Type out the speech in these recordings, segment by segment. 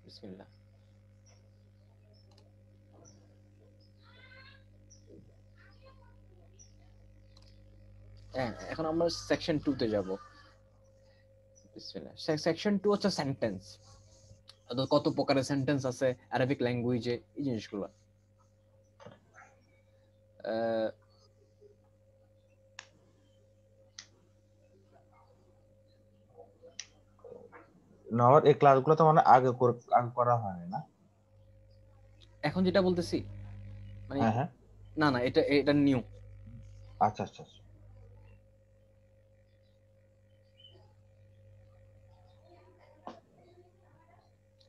বিসমিল্লাহ। হ্যাঁ, এখন আমরা সেকশন 2 তে যাব। বিসমিল্লাহ। সেকশন 2 হচ্ছে সেন্টেন্স। অর্থাৎ কত প্রকারের সেন্টেন্স আছে আরবিক ল্যাঙ্গুয়েজে, এই জিনিসগুলো। না, এই ক্লাসগুলো তো মানে আগে করা হয় না। এখন যেটা বলতেছি মানে হ্যাঁ হ্যাঁ, না না, এটা এটা নিউ। আচ্ছা আচ্ছা আচ্ছা।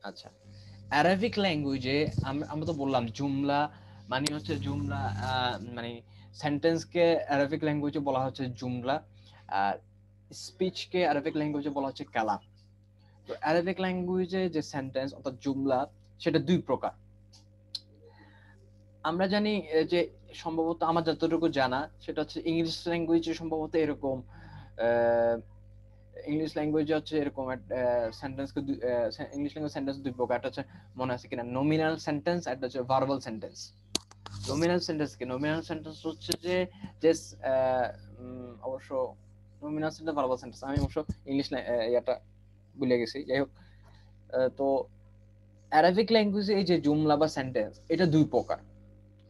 আচ্ছা, অ্যারাবিক ল্যাঙ্গুয়েজে আমরা তো বললাম জুমলা মানে হচ্ছে জুমলা, মানে সেন্টেন্সকে অ্যারাবিক ল্যাঙ্গুয়েজে বলা হচ্ছে জুমলা, আর স্পিচকে অ্যারাবিক ল্যাঙ্গুয়েজে বলা হচ্ছে কালাম। তো অ্যারাবিক ল্যাঙ্গুয়েজে যে সেন্টেন্স অর্থাৎ জুমলা, সেটা দুই প্রকার। আমরা জানি যে সম্ভবত আমার যতটুকু জানা সেটা হচ্ছে ইংলিশ ল্যাঙ্গুয়েজে সম্ভবত এরকম, ইংলিশ ল্যাঙ্গুয়েজে হচ্ছে এরকম সেন্টেন্সকে ইংলিশ ল্যাঙ্গুয়েজ সেন্টেন্স দুই প্রকার। একটা হচ্ছে মনে আছে কিনা নমিনাল সেন্টেন্স, একটা হচ্ছে ভার্বাল সেন্টেন্স। নমিনাল সেন্টেন্স কি? নমিনাল সেন্টেন্স হচ্ছে যে যে অবশ্য নমিনাল সেন্টেন্স ভার্বাল সেন্টেন্স আমি অবশ্য ইংলিশ ইয়াটা ভুলে গেছি, যাই হোক। তো অ্যারাবিক ল্যাঙ্গুয়েজে এই যে জুমলা বা সেন্টেন্স, এটা দুই প্রকার।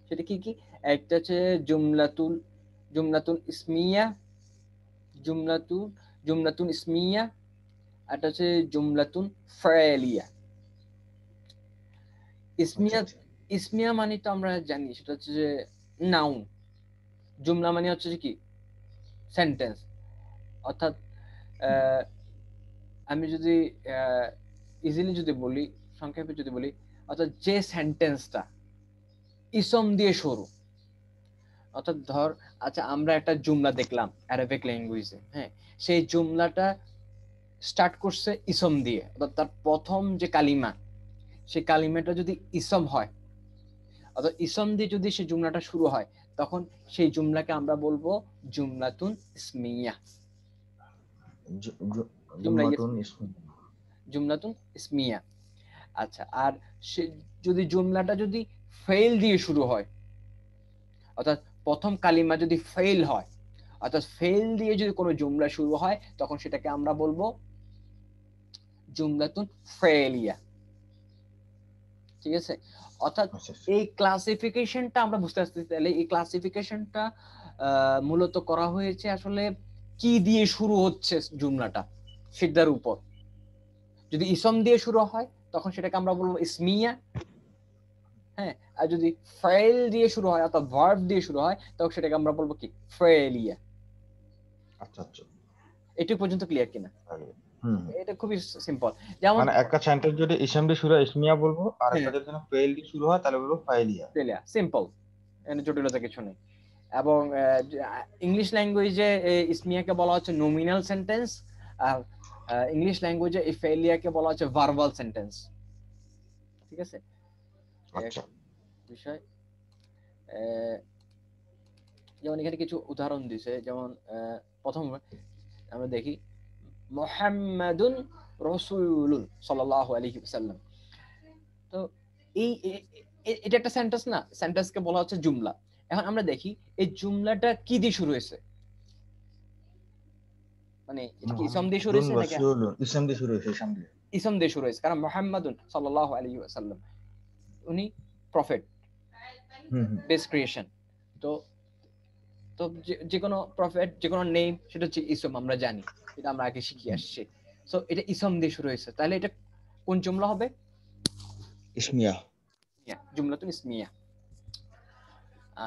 সেটা কি কি? একটা হচ্ছে জুমলাতুল জুমলাতুন ইসমিয়া, জুমলাতুন জুমলাতুন ইসমিয়া, একটা হচ্ছে জুমলাতুন ফাইলিয়া। আচ্ছা ইসমিয়া, আচ্ছা। ইসমিয়া মানে তো আমরা জানি সেটা হচ্ছে যে নাউন। জুমলা মানে হচ্ছে যে কি সেন্টেন্স। অর্থাৎ আহ, আমি যদি ইজিলি যদি বলি, সংক্ষেপে যদি বলি, অর্থাৎ যে সেন্টেন্সটা ইসম দিয়ে শুরু। অর্থাৎ ধর, আচ্ছা আমরা একটা জুমলা দেখলাম অ্যারাবিক ল্যাঙ্গুয়েজে, হ্যাঁ, সেই জুমলাটা স্টার্ট করছে ইসম দিয়ে, অর্থাৎ তার প্রথম যে কালিমা, সেই কালিমাটা যদি ইসম হয়, অর্থাৎ ইসম দিয়ে যদি সেই জুমলাটা শুরু হয়, তখন সেই জুমলাকে আমরা বলবো জুমলাতুন ইসমিয়া। জুমলা জুমমাতুন ইসমি। জুমলাতুন ইসমিয়া। আচ্ছা, আর সে যদি জুমলাটা যদি ফেল দিয়ে শুরু হয়, অর্থাৎ প্রথম কালিমা যদি ফেল হয়, অর্থাৎ ফেল দিয়ে যদি কোনো জুমলা শুরু হয়, তখন সেটাকে আমরা বলবো জুমলাতুন ফেলিয়া। ঠিক আছে? অর্থাৎ আচ্ছা আচ্ছা। এই ক্লাসিফিকেশনটা আমরা বুঝতে পারছি। তাহলে এই ক্লাসিফিকেশনটা মূলত করা হয়েছে আসলে কি দিয়ে শুরু হচ্ছে জুমলাটা সেটার উপর। যদি ইসম দিয়ে শুরু হয়, তখন সেটাকে আমরা বলবো ইসমিয়া। হ্যাঁ, আর যদি ফাইল দিয়ে শুরু হয় অর্থাৎ ভার্ব দিয়ে শুরু হয়, তখন সেটাকে আমরা বলবো কি ফাইলিয়া। আচ্ছা আচ্ছা। এটুকু পর্যন্ত ক্লিয়ার কিনা? আগে। হুম হুম। এটা খুবই সিম্পল। যেমন মানে একটা সেন্টেন্স যদি ইসম দিয়ে শুরু হয় ইসমিয়া বলবো, আর একটা হ্যাঁ, যদি ফেল দিয়ে শুরু হয় তাহলে বলবো ফাইলিয়া। ফাইলিয়া সিম্পল, এখানে জটিলতা কিছু নেই। এবং ইংলিশ ল্যাঙ্গুয়েজে ইসমিয়াকে বলা হচ্ছে নমিনাল সেন্টেন্স, আর ইংলিশ ল্যাঙ্গুয়েজে এই ফেলিয়াকে বলা হচ্ছে ভার্বাল সেন্টেন্স। ঠিক আছে? আচ্ছা। একটা বিষয়, আহ, যেমন এখানে কিছু উদাহরণ দিছে, যেমন প্রথম আমরা দেখি মুহাম্মাদুন রাসূলুন সাল্লাল্লাহু আলাইহি ওয়াসাল্লাম। তো এই এটা একটা সেন্টেন্স না? সেন্টেন্সকে বলা হচ্ছে জুমলা। এখন আমরা দেখি এই জুমলাটা কি দিয়ে শুরু হয়েছে, মানে এটা কি ইসম দিয়ে শুরু মুহাম্মাদুন হয়েছে নাকি রাসূলুন ইসম দিয়ে শুরু হয়েছে, ইসম দিয়ে। ইসম দিয়ে শুরু হয়েছে? কারণ মুহাম্মাদুন সাল্লাল্লাহু আলাইহি ওয়াসাল্লাম উনি prophet, hmm hmm. Best creation. তো তো যে কোনো প্রফেট, যে কোনো নেম, সেটা হচ্ছে ইসম, আমরা জানি, এটা আমরা আগে শিখে হুম। আসছি। সো এটা ইসম দিয়ে শুরু হয়েছে, তাহলে এটা কোন জুমলা হবে? ইসমিয়া। জুমলাতুন ইসমিয়া।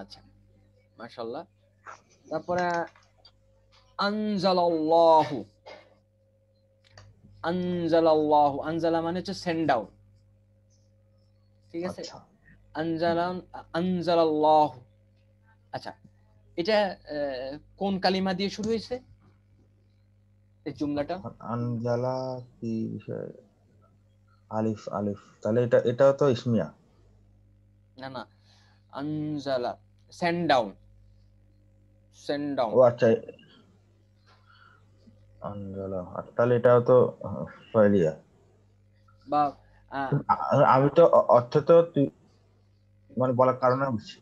আচ্ছা, মাশাআল্লাহ। তারপরে আনজালাল্লাহু, আনজালাল্লাহু, আনজালা মানে হচ্ছে সেন্ড ডাউন। ঠিক আছে? আচ্ছা। হুম। আনজালান, আনজালাল্লাহু। আচ্ছা, এটা কোন কালিমা দিয়ে শুরু হয়েছে এই জুমলাটা? আনজালা কি বিষয়? আলিফ আলিফ, তাহলে এটাও তো ইসমিয়া। না না, আনজালা সেন্ড ডাউন, সেন্ড ডাউন। ও আচ্ছা, আনজালা, তাহলে এটাও তো ফাইলিয়া। বা আহ, আমি তো অর্থ তো তুই মানে বলার কারণে বুঝছি।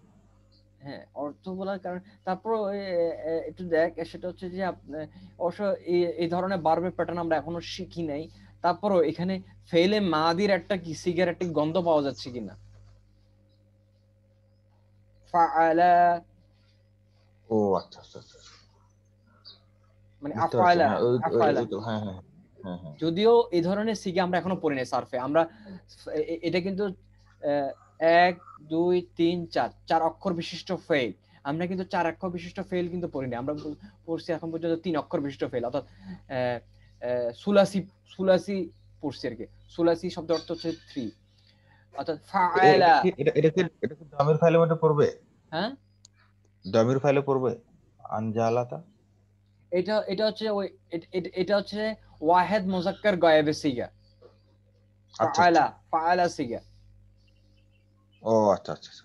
হ্যাঁ, অর্থ বলার কারণ। তারপর একটু দেখ, সেটা হচ্ছে যে অবশ্য এই ধরনের বার্বের প্যাটার্ন আমরা এখনো শিখি নাই। তারপরও এখানে ফেলে মাদির একটা কি সিগারেটের গন্ধ পাওয়া যাচ্ছে কিনা। ফাআলা, ও আচ্ছা আচ্ছা আচ্ছা, মানে বুঝতে পারছি। আফআলা, হ্যাঁ ওই আফআলা। ওই তো, হ্যাঁ হ্যাঁ হ্যাঁ হ্যাঁ। যদিও এই ধরনের সিগা আমরা এখনো পড়ি নাই সার্ফে। আমরা এটা কিন্তু আহ, 1 2 3 4 অক্ষর বিশিষ্ট ফেল। আমরা কিন্তু 4 অক্ষর বিশিষ্ট ফেল কিন্তু পড়িনি। আমরা পড়ছি এখন পর্যন্ত 3 অক্ষর বিশিষ্ট ফেল, অর্থাৎ আহ, সুলাসি, সুলাসি পড়ছি আর কি। সুলাসি শব্দ অর্থ হচ্ছে 3, অর্থাৎ এটা ফাআলা। কি এটা কি ডমির ফাইলের মধ্যে পড়বে? হ্যাঁ, ডমির ফাইলে পড়বে আনজালাতা? এটা এটা হচ্ছে ওই এটা হচ্ছে ওয়াহেদ মুজাক্কার গায়েবে সিগা। আচ্ছা আচ্ছা। ফাআলা, ফাআলা সিগা। ও আচ্ছা আচ্ছা আচ্ছা।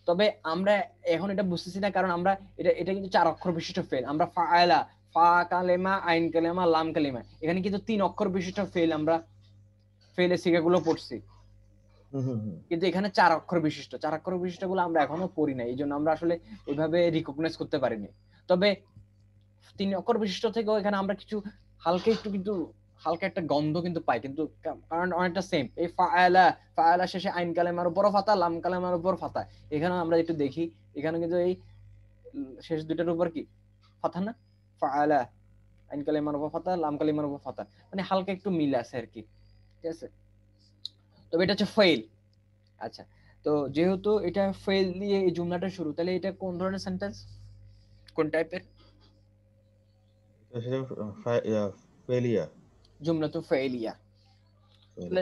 তবে আমরা এখন এটা বুঝতেছি না, কারণ আমরা এটা এটা কিন্তু 4 অক্ষর বিশিষ্ট ফেল। আমরা ফাআলা, ফা কালেমা, আইন কালেমা, লাম কালেমা, এখানে কিন্তু 3 অক্ষর বিশিষ্ট ফেল। আমরা ফেলের সিগাগুলো পড়ছি, হুম হুম হুম। কিন্তু এখানে 4 অক্ষর বিশিষ্ট, 4 অক্ষর বিশিষ্ট গুলো আমরা এখনো পড়ি না। এই জন্য আমরা আসলে ওইভাবে রিকগনাইজ করতে পারিনি। তবে 3 অক্ষর বিশিষ্ট থেকেও এখানে আমরা কিছু হালকা একটু কিন্তু হালকা একটা গন্ধ কিন্তু পাই, কিন্তু কারণ অনেকটা সেম। এই ফাআলা, ফাআলা শেষে আইন কালেমার উপর ফাতা, লাম কালেমার উপর ফাতা। এখানে আমরা একটু দেখি, এখানে কিন্তু এই শেষ দুইটার উপর কি ফাতা না, ফাআলা, আইন কালেমার উপর ফাতা, লাম কালেমার উপর ফাতা, মানে হালকা একটু মিল আছে আর কি। ঠিক আছে, তবে এটা হচ্ছে ফেল। আচ্ছা, তো যেহেতু এটা ফেল দিয়ে এই জুমলাটা শুরু, তাহলে এটা কোন ধরনের সেন্টেন্স, কোন টাইপের? এটা সেটা ফেলিয়া। জুমলা তো ফেলিয়া। তাহলে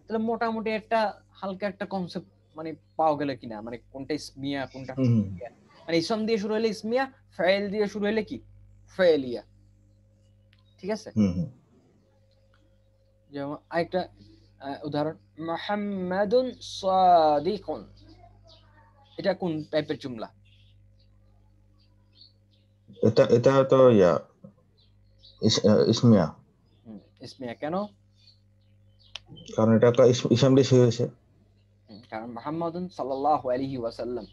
তাহলে মোটামুটি একটা হালকা একটা কনসেপ্ট মানে পাওয়া গেল কিনা, মানে কোনটা ইসমিয়া কোনটা হুম হুম ফেলিয়া। মানে ইসম দিয়ে শুরু হলে ইসমিয়া, ফেল দিয়ে শুরু হলে কি ফেলিয়া। ঠিক আছে, হুম হুম। যেমন আরেকটা উদাহরণ, মুহাম্মাদুন সাদিকুন, এটা কোন টাইপের জুমলা? এটা এটা তো ইসমিয়া। ইসমিয়া কেন? কারণ এটা তো ইসম দিয়ে শুরু হয়েছে। কারণ মুহাম্মাদুন সাল্লাল্লাহু আলাইহি ওয়াসাল্লাম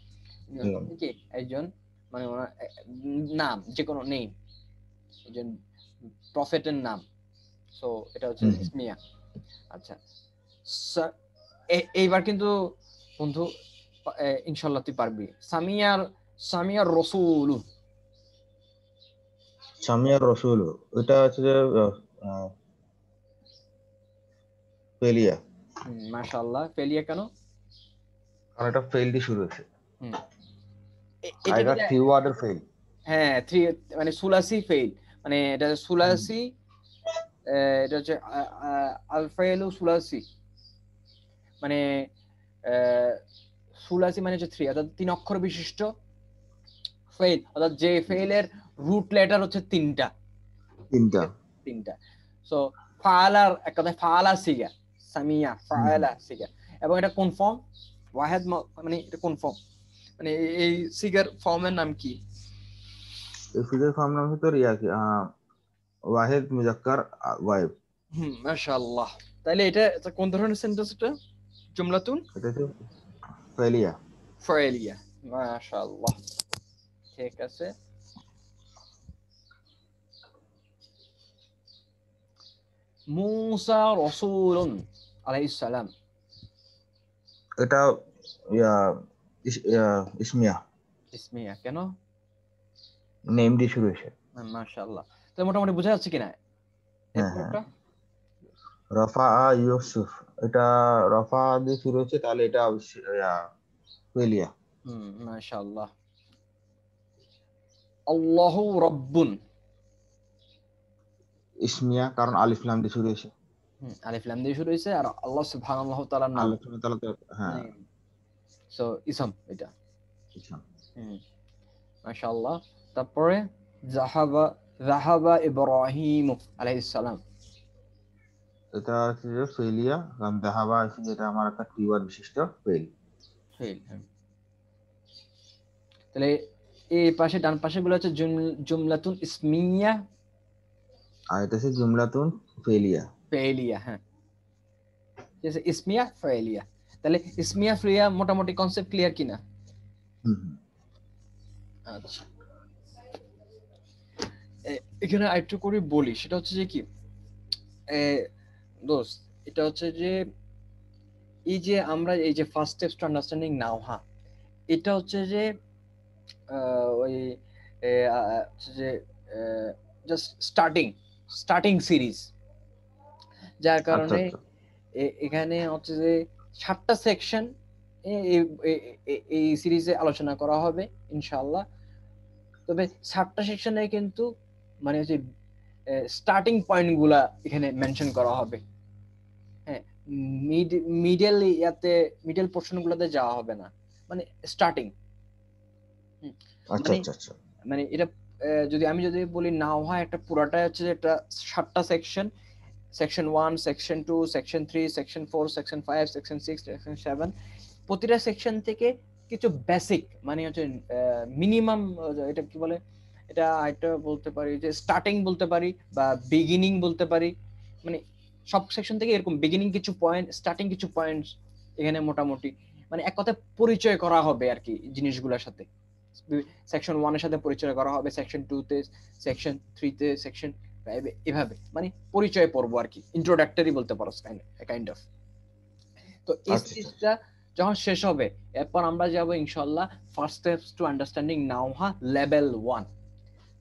বললাম। কি একজন, মানে ওনার নাম, যে কোনো নেম, একজন প্রফেটের নাম। সো এটা হচ্ছে হুম হুম। ইসমিয়া। আচ্ছা, এইবার কিন্তু বন্ধু ইনশাল্লাহ তুই পারবি। সামিয়ার, সামিয়ার রসুল। সামিয়ার রসুল, ওটা হচ্ছে যে আহ, ফেলিয়া। মাশাআল্লাহ, ফেলিয়া কেন? কারণ এটা ফেল দিয়ে শুরু হয়েছে। হুম, আর এটা এটা কিন্তু থ্রি ওয়ার্ডের ফেল। হ্যাঁ থ্রি, মানে সুলাসি ফেল, মানে এটা সুলাসি, এটা হচ্ছে আল ফাইলু সুলাসি, মানে আহ, সুলাসি মানে হচ্ছে 3, অর্থাৎ 3 অক্ষর বিশিষ্ট ফেল, অর্থাৎ যে ফেলের রুট লেটার হচ্ছে 3টা। তিনটা। 3টা। সো ফাআলার এক কথায় ফাআলা সিগা, সামিয়া হুম হুম। ফাআলা সিগা। এবং এটা কোন ফর্ম? ওয়াহেদ, মানে এটা কোন ফর্ম, মানে এই সিগার ফর্মের নাম কি? এই ফিগার ফর্ম নাম হচ্ছে তোর ইয়া কি ওয়াহিদ মুজাক্কার ওয়াইব। মাশাআল্লাহ। তাইলে এটা কোন ধরনের সেন্টেন্স? এটা জুমলাতুন এটা হচ্ছে ফেলিয়া। ফাইলিয়া। মাশাআল্লাহ, ঠিক আছে। মুসা রাসূলুন আলাইহিস সালাম, এটা ইয়া ইসমিয়া। ইসমিয়া কেন? নেম দিয়ে শুরু হয়েছে। মাশাআল্লাহ, তো মোটামুটি বোঝা যাচ্ছে কিনা? হ্যাঁ হ্যাঁ। এরপরটা রফা ইউসুফ, এটা রফা দিয়ে শুরু হচ্ছে, তাহলে এটা ফেলিয়া। মাশাআল্লাহ। আল্লাহু রাব্বুন, ইসমিয়া, কারণ আলিফ লাম দিয়ে শুরু হয়েছে। আলিফ লাম দিয়ে শুরু হয়েছে, আর আল্লাহ সুবহানাহু ওয়া তাআলার নাম। আলিফ লাম তাহলে তো হ্যাঁ। সো ইসম এটা। ইসলাম। হুম, মাশাআল্লাহ। তারপরে জাহাবা, জাহাবা ইব্রাহিম আলাইহিস সালাম। এটা হচ্ছে যে ফেলিয়া, কারণ দেহাবা আছে যেটা আমার একটা কিওয়ার্ড বিশিষ্ট ফেল। ফেল, তাহলে এই পাশে ডান পাশে গুলো হচ্ছে জুমলাতুন ইসমিয়া আর এটা হচ্ছে জুমলাতুন ফেলিয়া। ফেলিয়া। হ্যাঁ, ঠিক আছে, ইসমিয়া ফাইলিয়া। তাহলে ইসমিয়া ফাইলিয়া মোটামুটি কনসেপ্ট ক্লিয়ার কিনা? আচ্ছা, এখানে আরেকটু করে বলি, সেটা হচ্ছে যে কি দোস্ত, এটা হচ্ছে যে এই যে আমরা এই যে ফার্স্ট স্টেপস টু আন্ডারস্ট্যান্ডিং নাও, হ্যাঁ, এটা হচ্ছে যে ওই হচ্ছে যে জাস্ট স্টার্টিং সিরিজ, যার আচ্ছা কারণে আচ্ছা এখানে হচ্ছে যে 7টা সেকশন এই সিরিজে আলোচনা করা হবে ইনশাআল্লাহ। তবে 7টা সেকশনে কিন্তু মানে হচ্ছে স্টার্টিং পয়েন্ট গুলা এখানে মেনশন করা হবে। হ্যাঁ, মিডল পোর্শন গুলোতে যাওয়া হবে না, মানে স্টার্টিং। আচ্ছা মানে আচ্ছা আচ্ছা মানে এটা যদি বলি নাও হয়, একটা পুরাটাই হচ্ছে যে এটা 7টা section, section 1, section 2, section 3, section 4, section 5, section 6, section 7। প্রতিটা সেকশন থেকে কিছু বেসিক মানে হচ্ছে মিনিমাম, এটা কি বলে, এটা বলতে পারি যে স্টার্টিং বলতে পারি বা বিগিনিং বলতে পারি। মানে সব সেকশন থেকে এরকম বিগিনিং কিছু পয়েন্ট, স্টার্টিং কিছু পয়েন্টস এখানে মোটামুটি মানে এক কথায় পরিচয় করা হবে আর কি জিনিসগুলোর সাথে। সেকশন 1 এর সাথে পরিচয় করা হবে, সেকশন 2 তে, সেকশন 3 তে, সেকশন 5 এভাবে মানে পরিচয় পর্ব আর কি, ইন্ট্রোডাক্টরি বলতে পারো কাইন্ড অফ। তো এই আচ্ছা আচ্ছা সিরিজটা যখন শেষ হবে, এরপর আমরা যাব ইনশাআল্লাহ ফার্স্ট স্টেপস টু আন্ডারস্ট্যান্ডিং নাওহা লেভেল 1।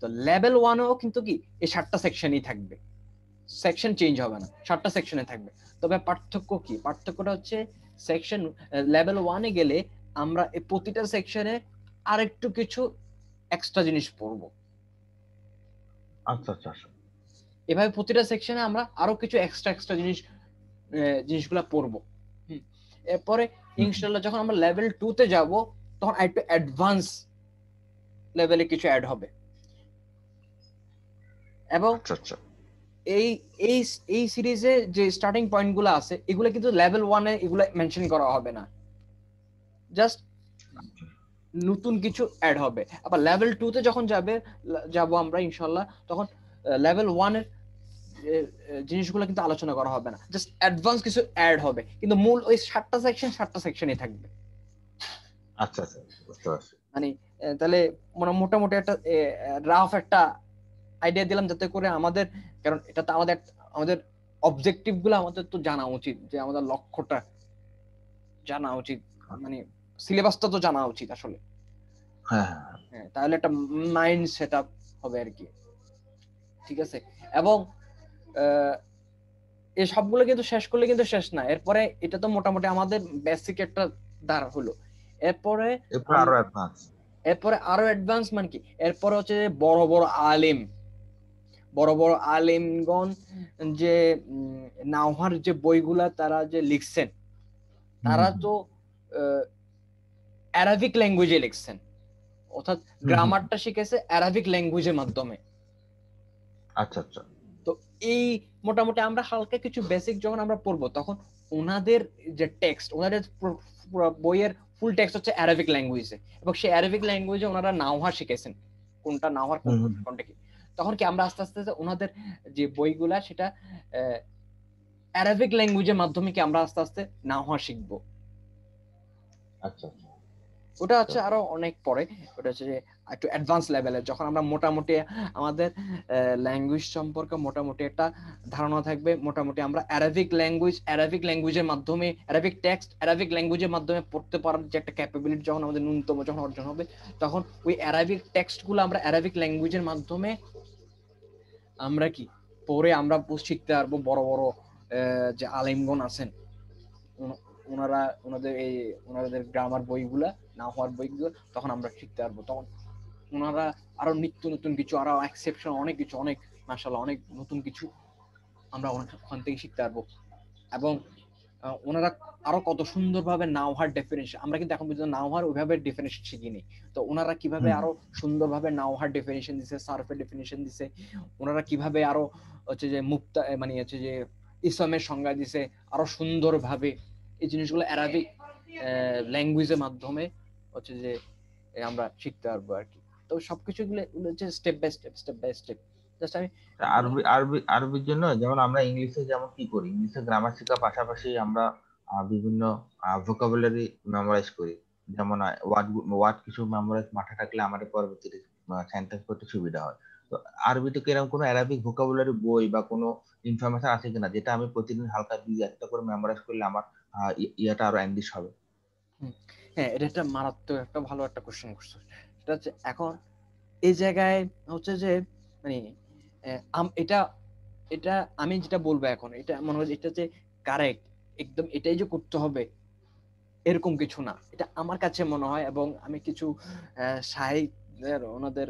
তো লেভেল 1 এও কিন্তু কি এই 7টা সেকশনই থাকবে, সেকশন চেঞ্জ হবে না, 7টা সেকশনে থাকবে। তবে পার্থক্য কি? পার্থক্যটা হচ্ছে সেকশন লেভেল 1 এ গেলে আমরা এই প্রতিটা সেকশনে আরেকটু কিছু এক্সট্রা জিনিস পড়বো। আচ্ছা আচ্ছা আচ্ছা এভাবে প্রতিটা সেকশনে আমরা আরো কিছু এক্সট্রা জিনিসগুলো পড়বো। এরপরে ইনশাআল্লাহ যখন আমরা লেভেল 2 তে যাব, তখন একটু অ্যাডভান্স লেভেলে কিছু অ্যাড হবে। এবং আচ্ছা আচ্ছা এই এই এই সিরিজে যে স্টার্টিং পয়েন্টগুলো আছে, এগুলো কিন্তু লেভেল 1 এ এগুলো মেনশন করা হবে না, জাস্ট নতুন কিছু অ্যাড হবে। আবার লেভেল 2 তে যখন যাব আমরা ইনশাআল্লাহ, তখন লেভেল 1 এর জিনিসগুলো কিন্তু আলোচনা করা হবে না, জাস্ট অ্যাডভান্স কিছু অ্যাড হবে, কিন্তু মূল ওই 7টা সেকশনই থাকবে। আচ্ছা আচ্ছা বুঝতে পারছি। মানে তাহলে মোটামুটি একটা রাফ একটা আইডিয়া দিলাম, যাতে করে আমাদের, কারণ এটা তো আমাদের অবজেক্টিভ গুলো আমাদের তো জানা উচিত, যে আমাদের লক্ষ্যটা জানা উচিত, মানে সিলেবাসটা তো জানা উচিত আসলে। হ্যাঁ হ্যাঁ হ্যাঁ, তাহলে একটা মাইন্ড সেট আপ হবে আর কি। ঠিক আছে। এবং এই সবগুলো কিন্তু শেষ করলে কিন্তু শেষ না, এরপরে এটা তো মোটামুটি আমাদের বেসিক একটা দ্বার হলো। এরপরে এরপর আরো অ্যাডভান্স। আরো অ্যাডভান্স মানে কি, এরপরে হচ্ছে বড় বড় আলেমগণ যে নাওহার যে বইগুলা তারা যে লিখছেন, তারা তো অ্যারাবিক ল্যাঙ্গুয়েজে লিখছেন, অর্থাৎ গ্রামারটা শিখেছে অ্যারাবিক ল্যাঙ্গুয়েজের মাধ্যমে। আচ্ছা আচ্ছা তো এই মোটামুটি আমরা হালকা কিছু বেসিক যখন আমরা পড়বো, তখন ওনাদের যে টেক্সট, ওনাদের বইয়ের ফুল টেক্সট হচ্ছে অ্যারাবিক ল্যাঙ্গুয়েজে, এবং সেই অ্যারাবিক ল্যাঙ্গুয়েজে ওনারা নাওহা শিখেছেন, কোনটা নাওহার কোনটা কি। তখন কি আমরা আস্তে আস্তে ওনাদের যে বইগুলা, সেটা অ্যারাবিক ল্যাঙ্গুয়েজের মাধ্যমে কি আমরা আস্তে আস্তে নাওহা শিখবো। আচ্ছা ওটা হচ্ছে আরো অনেক পরে, ওটা হচ্ছে যে একটু অ্যাডভান্স লেভেলের, যখন আমরা মোটামুটি আমাদের ল্যাঙ্গুয়েজ সম্পর্কে মোটামুটি একটা ধারণা থাকবে, মোটামুটি আমরা অ্যারাবিক ল্যাঙ্গুয়েজের মাধ্যমে, অ্যারাবিক ল্যাঙ্গুয়েজের মাধ্যমে পড়তে পারার যে একটা ক্যাপাবিলিটি যখন আমাদের ন্যূনতম যখন অর্জন হবে, তখন ওই অ্যারাবিক টেক্সট গুলো আমরা অ্যারাবিক ল্যাঙ্গুয়েজের মাধ্যমে আমরা কি পড়ে আমরা শিখতে পারবো। বড় বড় যে আলেমগণ আছেন, ওনাদের গ্রামার বইগুলা, নাহওয়ার বইগুলো, তখন আমরা শিখতে পারবো। তখন ওনারা আরো নিত্য নতুন কিছু, আরো এক্সেপশন অনেক কিছু, অনেক মাশাআল্লাহ অনেক নতুন কিছু আমরা ওখান থেকে শিখতে পারবো। এবং ওনারা আরো কত সুন্দরভাবে নাওহার ডেফিনেশন, আমরা কিন্তু এখন পর্যন্ত নাওহার ওইভাবে ডেফিনেশন শিখিনি, তো ওনারা কিভাবে আরো সুন্দরভাবে নাওহার ডেফিনেশন দিছে, সার্ফের ডেফিনেশন দিছে, ওনারা কিভাবে আরো হচ্ছে যে মুক্তা মানে হচ্ছে যে ইসলামের সংজ্ঞা দিছে আরো সুন্দরভাবে, এই জিনিসগুলো অ্যারাবিক ল্যাঙ্গুয়েজের মাধ্যমে হচ্ছে যে আমরা শিখতে পারবো আর কি। তো সবকিছু গুলো হচ্ছে স্টেপ বাই স্টেপ। জাস্ট আমি আরবি আরবি আরবির জন্য যেমন আমরা ইংলিশে যেমন কি করি, ইংলিশে গ্রামার শেখার পাশাপাশি আমরা বিভিন্ন ভোকাবুলারি মেমোরাইজ করি। যেমন ওয়ার্ড ওয়ার্ড কিছু মেমোরাইজ মাথায় থাকলে আমাদের পরবর্তীতে সেন্টেন্স করতে সুবিধা হয়। তো আরবিতে কি এরকম কোনো অ্যারাবিক ভোকাবুলারি বই বা কোনো ইনফরমেশন আছে কিনা যেটা আমি প্রতিদিন হালকা দুই একটা করে মেমোরাইজ করলে আমার ইয়াটা আরো এনরিচ হবে? হ্যাঁ, এটা একটা মারাত্মক একটা ভালো একটা কোশ্চেন করছো। সেটা হচ্ছে এখন এই জায়গায় হচ্ছে যে মানে এটা এটা আমি যেটা বলবো এখন, এটা মনে হয় এটা যে কারেক্ট একদম এটাই যে করতে হবে এরকম কিছু না, এটা আমার কাছে মনে হয়। এবং আমি কিছু সাহিত্যের ওনাদের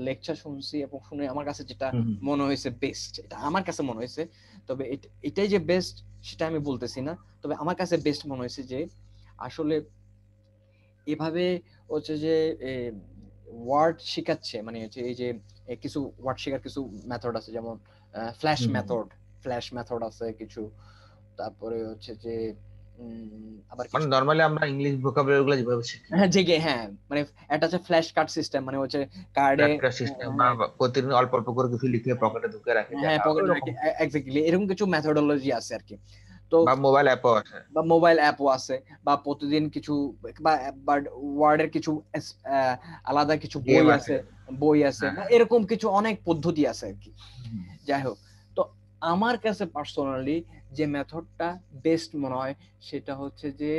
লেকচার শুনছি এবং শুনে আমার কাছে যেটা হুম হুম। মনে হয়েছে বেস্ট, এটা আমার কাছে মনে হয়েছে। তবে এটাই যে বেস্ট সেটা আমি বলতেছি না, তবে আমার কাছে বেস্ট মনে হয়েছে যে আসলে এভাবে হচ্ছে যে ওয়ার্ড শেখাচ্ছে, মানে হচ্ছে এই যে কিছু ওয়ার্ড শেখার কিছু মেথড আছে, যেমন ফ্ল্যাশ হুম হুম। মেথড, ফ্ল্যাশ মেথড আছে কিছু। তারপরে হচ্ছে যে আবার মানে কিছু, নর্মালি আমরা ইংলিশ ভোকাবুলারি গুলো যেভাবে শিখি, হ্যাঁ জেগে, হ্যাঁ মানে একটা হচ্ছে ফ্ল্যাশ কার্ড সিস্টেম, মানে হচ্ছে কার্ডে, একটা সিস্টেম বা হ্যাঁ বা প্রতিদিন অল্প অল্প করে কিছু লিখে পকেটে ঢুকে রাখে হ্যাঁ দেখা পকেটে রাখি, ওইরকম। এক্স্যাক্টলি এরকম কিছু মেথডোলজি আছে আর কি। তো বা মোবাইল অ্যাপও আছে। বা মোবাইল অ্যাপও আছে, বা প্রতিদিন কিছু, বা ওয়ার্ডের কিছু আলাদা কিছু গেম আছে। বই আছে, হ্যাঁ বা হ্যাঁ। এরকম কিছু অনেক পদ্ধতি আছে আর কি। হুম, যাই হোক, তো আমার কাছে পার্সোনালি যে মেথডটা বেস্ট মনে হয় সেটা হচ্ছে যে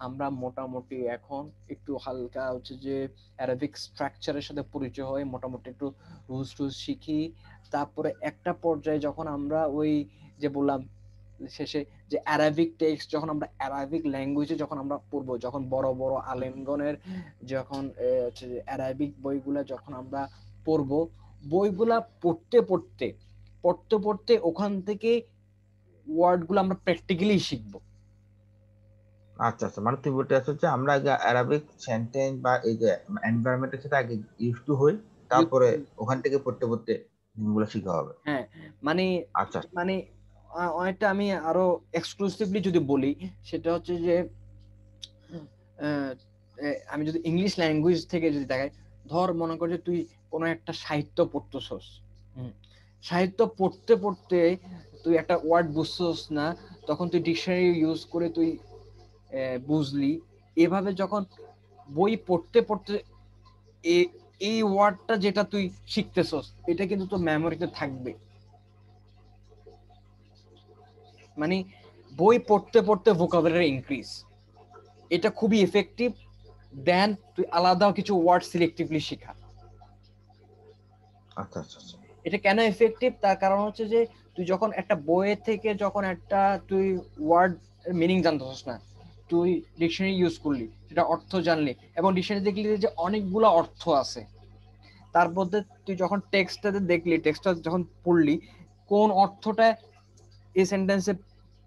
আমরা মোটামুটি এখন একটু হালকা হচ্ছে যে অ্যারাবিক স্ট্রাকচারের সাথে পরিচয় হয়, মোটামুটি একটু রুলস টুলস শিখি। তারপরে একটা পর্যায়ে যখন আমরা ওই যে বললাম শেষে যে অ্যারাবিক টেক্সট, যখন আমরা অ্যারাবিক ল্যাঙ্গুয়েজে যখন আমরা পড়বো, যখন বড় বড় আলেমগণের যখন হচ্ছে যে অ্যারাবিক বইগুলা যখন আমরা পড়বো, বইগুলা পড়তে পড়তে ওখান থেকে ওয়ার্ড গুলো আমরা প্র্যাকটিক্যালি শিখবো। আচ্ছা আচ্ছা, মানে তুই বলতে চাচ্ছিস যে আমরা আগে অ্যারাবিক সেন্টেন্স বা এই যে এনভায়রনমেন্টের সাথে আগে ইউজ টু হই, তারপরে ওখান থেকে পড়তে পড়তে জিনিসগুলো শিখা হবে। হ্যাঁ, মানে আচ্ছা। মানে অনেকটা আমি আরো এক্সক্লুসিভলি যদি বলি, সেটা হচ্ছে যে আহ, আমি যদি ইংলিশ ল্যাঙ্গুয়েজ থেকে যদি দেখাই, ধর মনে কর যে তুই কোনো একটা সাহিত্য পড়তেছস, সাহিত্য পড়তে পড়তে তুই একটা ওয়ার্ড বুঝছস না, তখন তুই ডিকশনারি ইউজ করে তুই বুঝলি। এভাবে যখন বই পড়তে পড়তে এই ওয়ার্ডটা যেটা তুই শিখতেছস, এটা কিন্তু তোর মেমোরিতে থাকবে। মানে বই পড়তে পড়তে ভোকাবুলারি ইনক্রিজ, এটা খুবই এফেক্টিভ দেন তুই আলাদা কিছু ওয়ার্ড সিলেক্টিভলি শেখা। আচ্ছা আচ্ছা আচ্ছা। এটা কেন এফেক্টিভ, তার কারণ হচ্ছে যে তুই যখন একটা বইয়ের থেকে যখন একটা তুই ওয়ার্ড মিনিং জানতেছিস না, তুই ডিকশনারি ইউজ করলি, সেটা অর্থ জানলি, এবং ডিকশনারি দেখলি যে অনেকগুলো অর্থ আছে, তার মধ্যে তুই যখন টেক্সটটাতে দেখলি, টেক্সটটা যখন পড়লি, কোন অর্থটা এই সেন্টেন্সে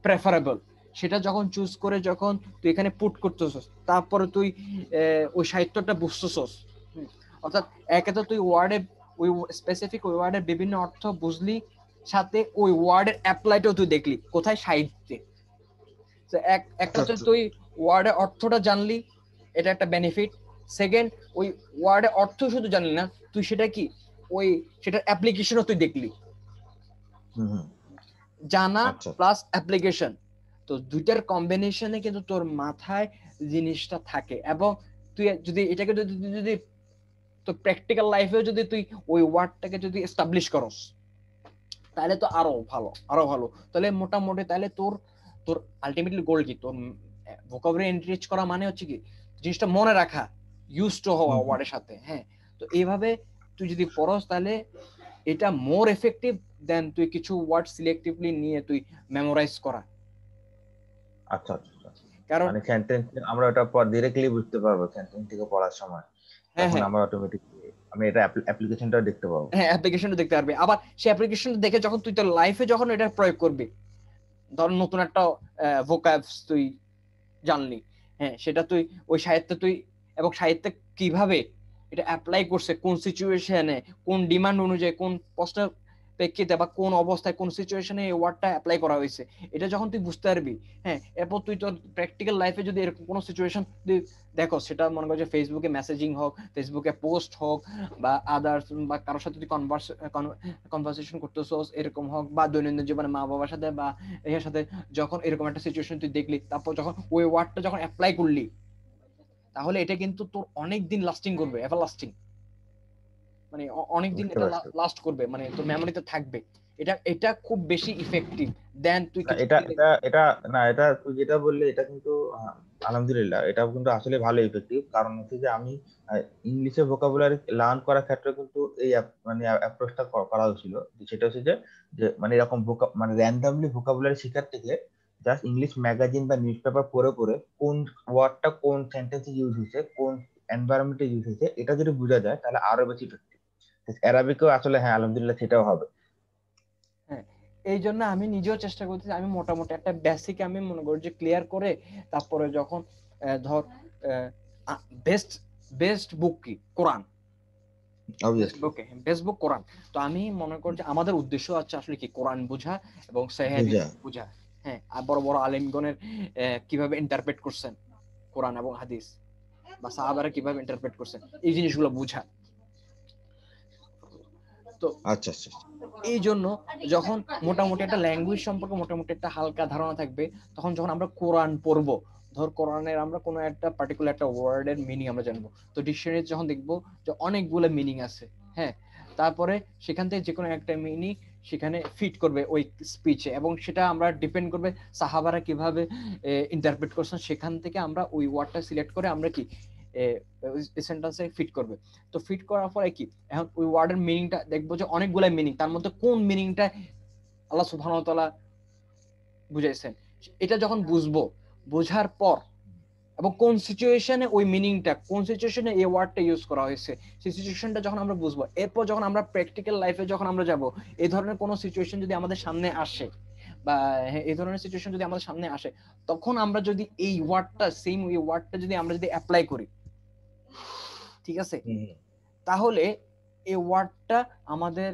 প্রেফারেবল, সেটা যখন চুজ করে যখন তুই এখানে পুট করতেছস, তারপরে তুই ওই সাহিত্যটা বুঝতেছস। অর্থাৎ একে তো তুই ওয়ার্ডে ওই স্পেসিফিক ওই ওয়ার্ডের বিভিন্ন অর্থ বুঝলি, সাথে ওই ওয়ার্ডের অ্যাপ্লাইটাও তুই দেখলি কোথায়, সাহিত্যে। তো একটা আচ্ছা হচ্ছে আচ্ছা। তুই ওয়ার্ডের অর্থটা জানলি, এটা একটা বেনিফিট। সেকেন্ড, ওই ওয়ার্ডের অর্থ শুধু জানলি না, তুই সেটা কি ওই সেটার অ্যাপ্লিকেশনও তুই দেখলি। হুম হুম। জানা আচ্ছা প্লাস অ্যাপ্লিকেশন, তো দুইটার কম্বিনেশনে কিন্তু তোর মাথায় জিনিসটা থাকে। এবং তুই যদি এটাকে যদি যদি তো প্র্যাকটিক্যাল লাইফেও যদি তুই ওই ওয়ার্ডটাকে যদি এস্টাবলিশ করস, তাহলে তো আরো ভালো, আরো ভালো। তাহলে মোটামুটি তাহলে তোর তোর আলটিমেটলি গোল কি, তোর ভোকাবুলারি এনরিচ করা মানে হচ্ছে কি জিনিসটা মনে রাখা, ইউজ টু হওয়া হুম হুম। ওয়ার্ডের সাথে। হ্যাঁ, তো এইভাবে তুই যদি পড়স, তাহলে এটা মোর এফেক্টিভ দেন তুই কিছু ওয়ার্ড সিলেক্টিভলি নিয়ে তুই মেমোরাইজ করা। আচ্ছা আচ্ছা আচ্ছা। কারণ মানে সেন্টেন্স আমরা ওটা পর ডিরেক্টলি বুঝতে পারবো সেন্টেন্স থেকে পড়ার সময়, হ্যাঁ তখন হ্যাঁ আমরা অটোমেটিকলি আমি এটা অ্যাপ্লিকেশনটাও দেখতে পাবো। হ্যাঁ অ্যাপ্লিকেশনটা দেখতে পারবি, আবার সেই অ্যাপ্লিকেশনটা দেখে যখন তুই তোর লাইফে যখন এটা প্রয়োগ করবি, ধর নতুন একটা ভোকাবস তুই জানলি, হ্যাঁ সেটা তুই ওই সাহিত্যে তুই, এবং সাহিত্যে কিভাবে এটা অ্যাপ্লাই করছে, কোন সিচুয়েশনে, কোন ডিমান্ড অনুযায়ী, কোন প্রশ্নের প্রেক্ষিতে বা কোন অবস্থায় কোন সিচুয়েশনে এই ওয়ার্ডটা অ্যাপ্লাই করা হয়েছে, এটা যখন তুই বুঝতে পারবি, হ্যাঁ, এরপর তুই তোর প্র্যাকটিক্যাল লাইফে যদি এরকম কোনো সিচুয়েশন তুই দেখো, সেটা মনে কর যে ফেসবুকে মেসেজিং হোক, ফেসবুকে পোস্ট হোক, বা আদার্স, বা কারোর সাথে তুই কনভারসেশন করতেছস এরকম হোক, বা দৈনন্দিন জীবনে মা বাবার সাথে বা এর সাথে যখন এরকম একটা সিচুয়েশন তুই দেখলি, তারপর যখন ওই ওয়ার্ডটা যখন অ্যাপ্লাই করলি, তাহলে এটা কিন্তু তোর অনেক দিন লাস্টিং করবে, এভার লাস্টিং, মানে অনেক দিন বুঝতে এটা পারছি। লাস্ট করবে, মানে তোর মেমোরিতে থাকবে। এটা খুব বেশি ইফেক্টিভ দেন তুই না, কিছু এটা এটা এটা না, এটা তুই যেটা বললি এটা কিন্তু আলহামদুলিল্লাহ এটা কিন্তু আসলে ভালো ইফেক্টিভ। কারণ হচ্ছে যে আমি ইংলিশে ভোকাবুলারি লার্ন করার ক্ষেত্রে কিন্তু এই মানে অ্যাপ্রোচটা করা হয়েছিল। সেটা হচ্ছে যে যে মানে এরকম মানে র্যান্ডমলি ভোকাবুলারি শেখার থেকে জাস্ট ইংলিশ ম্যাগাজিন বা নিউজ পেপার পড়ে পড়ে কোন ওয়ার্ডটা কোন সেন্টেন্সে ইউজ হয়েছে, কোন এনভায়রনমেন্টে ইউজ হয়েছে, এটা যদি বোঝা যায় তাহলে আরো বেশি ইফেক্টিভ। অ্যারাবিকও আসলে হ্যাঁ আলহামদুলিল্লাহ সেটাও হবে। হ্যাঁ, এই জন্য আমি নিজেও চেষ্টা করতেছি, আমি মোটামুটি একটা বেসিক আমি মনে করি যে ক্লিয়ার করে, তারপরে যখন ধর বেস্ট বেস্ট বুক কি কোরআন, বেস্ট অবভিয়াসলি। বুক বেস্ট বুক কোরআন। তো আমি মনে করি যে আমাদের উদ্দেশ্য আছে আসলে কি কোরআন বোঝা এবং সহিহ হাদিস বুঝা। বোঝা। হ্যাঁ, আর বড় বড় আলেমগণের কিভাবে ইন্টারপ্রেট করছেন কোরআন এবং হাদিস, বা সাহাবারা কিভাবে ইন্টারপ্রেট করছেন, এই জিনিসগুলো বোঝা। তো আচ্ছা আচ্ছা। এই জন্য যখন মোটামুটি একটা ল্যাঙ্গুয়েজ সম্পর্কে মোটামুটি একটা হালকা ধারণা থাকবে, তখন যখন আমরা কোরআন পড়বো, ধর কোরআনের আমরা কোনো একটা পার্টিকুলার একটা ওয়ার্ডের মিনিং আমরা জানবো, তো ডিকশনারি যখন দেখবো যে অনেকগুলো মিনিং আছে, হ্যাঁ, তারপরে সেখান থেকে যে কোনো একটা মিনিং সেখানে ফিট করবে ওই স্পিচে, এবং সেটা আমরা ডিপেন্ড করবে সাহাবারা কিভাবে ইন্টারপ্রেট করছেন, সেখান থেকে আমরা ওই ওয়ার্ডটা সিলেক্ট করে আমরা কি সেন্টেন্সে ফিট করবে। তো ফিট করার পরে কি, এখন ওই ওয়ার্ডের মিনিংটা দেখবো যে অনেকগুলো মিনিং, তার মধ্যে কোন মিনিংটা আল্লাহ সুবহানাহু ওয়া তাআলা বুঝাইছেন, এটা যখন বুঝবো, বোঝার পর এবং কোন সিচুয়েশনে ওই মিনিংটা, কোন সিচুয়েশনে এই ওয়ার্ডটা ইউজ করা হয়েছে, সেই সিচুয়েশনটা যখন আমরা বুঝবো, এরপর যখন আমরা প্র্যাকটিক্যাল লাইফে যখন আমরা যাব, এই ধরনের কোনো সিচুয়েশন যদি আমাদের সামনে আসে, বা এই ধরনের সিচুয়েশন যদি আমাদের সামনে আসে, তখন আমরা যদি এই ওয়ার্ডটা সেম ওই ওয়ার্ডটা যদি আমরা যদি অ্যাপ্লাই করি, ঠিক আছে, তাহলে এই ওয়ার্ডটা আমাদের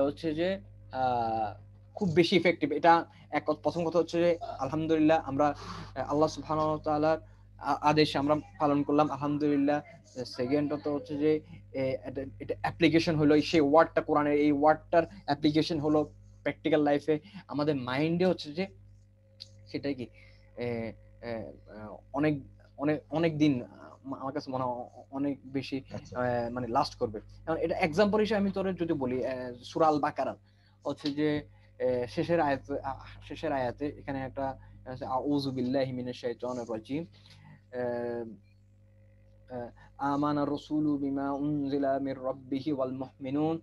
হচ্ছে যে খুব বেশি ইফেক্টিভ। এটা প্রথম কথা হচ্ছে যে আলহামদুলিল্লাহ আমরা আল্লাহ সুবহানাহু ওয়া তাআলার আদেশ আমরা পালন করলাম, আলহামদুলিল্লাহ। সেকেন্ডত হচ্ছে যে এটা অ্যাপ্লিকেশন হলো সেই ওয়ার্ডটা, কোরআনের এই ওয়ার্ডটার অ্যাপ্লিকেশন হলো প্র্যাকটিক্যাল লাইফে আমাদের মাইন্ডে, হচ্ছে যে সেটাই কি অনেক অনেক অনেক দিন আমার কাছে মনে হয় অনেক বেশি মানে লাস্ট করবে। এখন এটা এক্সাম্পল হিসেবে আমি তোর যদি বলি, সূরা আল বাকারা হচ্ছে যে শেষের আয়াতে এখানে একটা আউযু বিল্লাহি মিনাশ শাইতানির রাজিম, আমানা রাসূলু বিমা উনজিলা মির রাব্বিহি ওয়াল মুমিনুন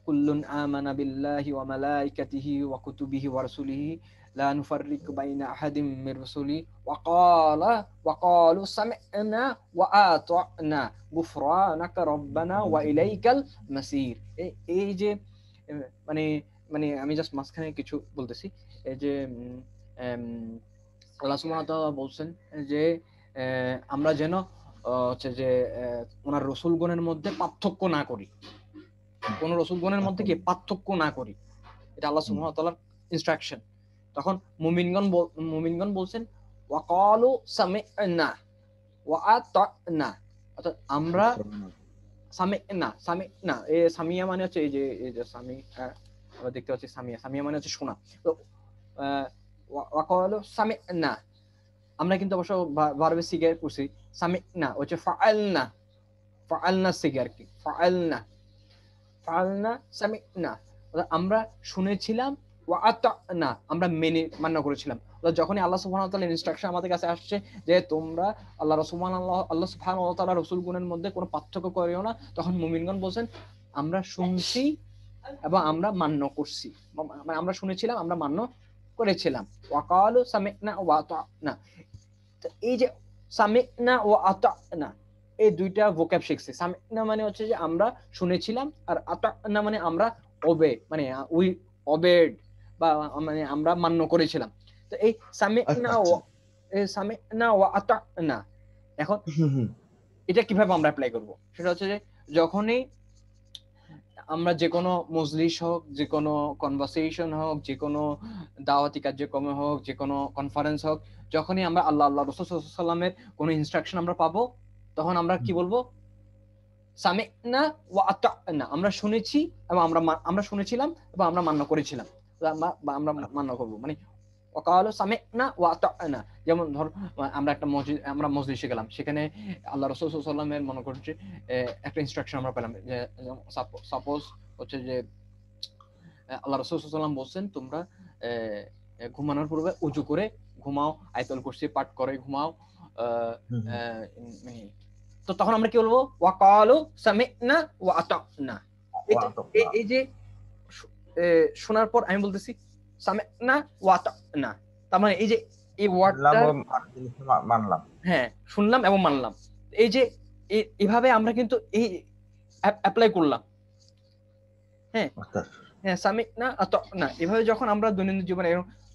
কুল্লুন আমানা বিল্লাহি ওয়া মালাইকাতিহি ওয়া কুতুবিহি ওয়া রাসূলিহি লা নুফাররিকু বাইনা আহাদিম মির রাসূলি ওয়া ক্বালু সামি'না ওয়া আতা'না গুফরানাকা রাব্বানা ওয়া ইলাইকাল মাসির। এই যে মানে মানে আমি জাস্ট মাঝখানে কিছু বলতেছি, এই যে আল্লাহ সুবহানাহু ওয়া তাআলা বলছেন যে আমরা যেন হচ্ছে যে ওনার রসুলগণের মধ্যে পার্থক্য না করি, কোন রসুলগণের মধ্যে কি পার্থক্য না করি, এটা আল্লাহ সুবহানাহু ওয়া তাআলার ইনস্ট্রাকশন। তখন মুমিনগণ বলছেন ওয়াকালু সামি'না ওয়া আতা'না, অর্থাৎ আমরা সামি'না সামিয়া মানে হচ্ছে এই যে সামি, আমরা দেখতে পাচ্ছি সামিয়া মানে হচ্ছে শোনা। তো ওয়াকালু সামি'না, আমরা কিন্তু অবশ্য ভার্বে সিগার করছি, সামি'না হচ্ছে ফাআলনা সিগার কি ফাআলনা সামি'না, আমরা শুনেছিলাম, ওয়া আতা'না আমরা মান্য করেছিলাম। যখনই আল্লাহ সুবহানাহু ওয়া তাআলার ইনস্ট্রাকশন আমাদের কাছে আসছে যে তোমরা আল্লাহ সুবহানাহু ওয়া তাআলার রাসূলগণের মধ্যে কোনো পার্থক্য করিও না, তখন মুমিনগণ বলছেন আমরা শুনছি এবং আমরা মান্য করছি, মানে আমরা শুনেছিলাম, আমরা মান্য করেছিলাম। ওয়া ক্বালু সামি'না ওয়া আতা'না, এই যে সামি'না ওয়া আতা'না এই দুইটা ভোক্যাব শিখছি। সামি'না মানে হচ্ছে যে আমরা শুনেছিলাম, আর আতা'না মানে আমরা মানে উই ওবেড, বা মানে আমরা মান্য করেছিলাম। তো এই সামি'না ওয়া আতা'না, এখন এটা কিভাবে আমরা অ্যাপ্লাই করব, সেটা হচ্ছে যে যখনই আমরা যে কোনো মজলিস হোক, যে কোনো কনভারসেশন হোক, যে কোনো দাওয়াতি কার্যক্রম হোক, যে কোনো কনফারেন্স হোক, যখনই আমরা আল্লাহ রাসূল সাল্লাল্লাহু আলাইহি ওয়াসাল্লামের কোনো ইনস্ট্রাকশন আমরা পাবো, তখন আমরা কি বলবো? সামি'না ওয়া আতা'না, আমরা শুনেছি এবং আমরা শুনেছিলাম এবং আমরা মান্য করেছিলাম, বা আমরা মান্য করব। মানে ওয়াকালু সামি'না ওয়া আতা'না। যেমন ধর, আমরা মজলিসে গেলাম, সেখানে আল্লাহ রাসূল সাল্লাল্লাহু আলাইহি ওয়াসাল্লামের মনে করছে একটা ইনস্ট্রাকশন আমরা পেলাম, যে সাপোজ হচ্ছে যে আল্লাহ রাসূল সাল্লাল্লাহু আলাইহি ওয়াসাল্লাম বলছেন, তোমরা ঘুমানোর পূর্বে উযু করে ঘুমাও, আয়াতুল কুরসি পাঠ করে ঘুমাও। মানে তো তখন আমরা কি বলবো? ওয়াকালু সামি'না ওয়া আতা'না। এই যে শোনার পর আমি বলতেছি সামি'না ওয়া আতা'না, তার মানে এই যে এই ওয়ার্ডটা মানলাম, হ্যাঁ, শুনলাম এবং মানলাম। এই যে এইভাবে আমরা কিন্তু এই অ্যাপ্লাই করলাম। হ্যাঁ হ্যাঁ, সামি'না আতা'না, এভাবে যখন আমরা দৈনন্দিন জীবনে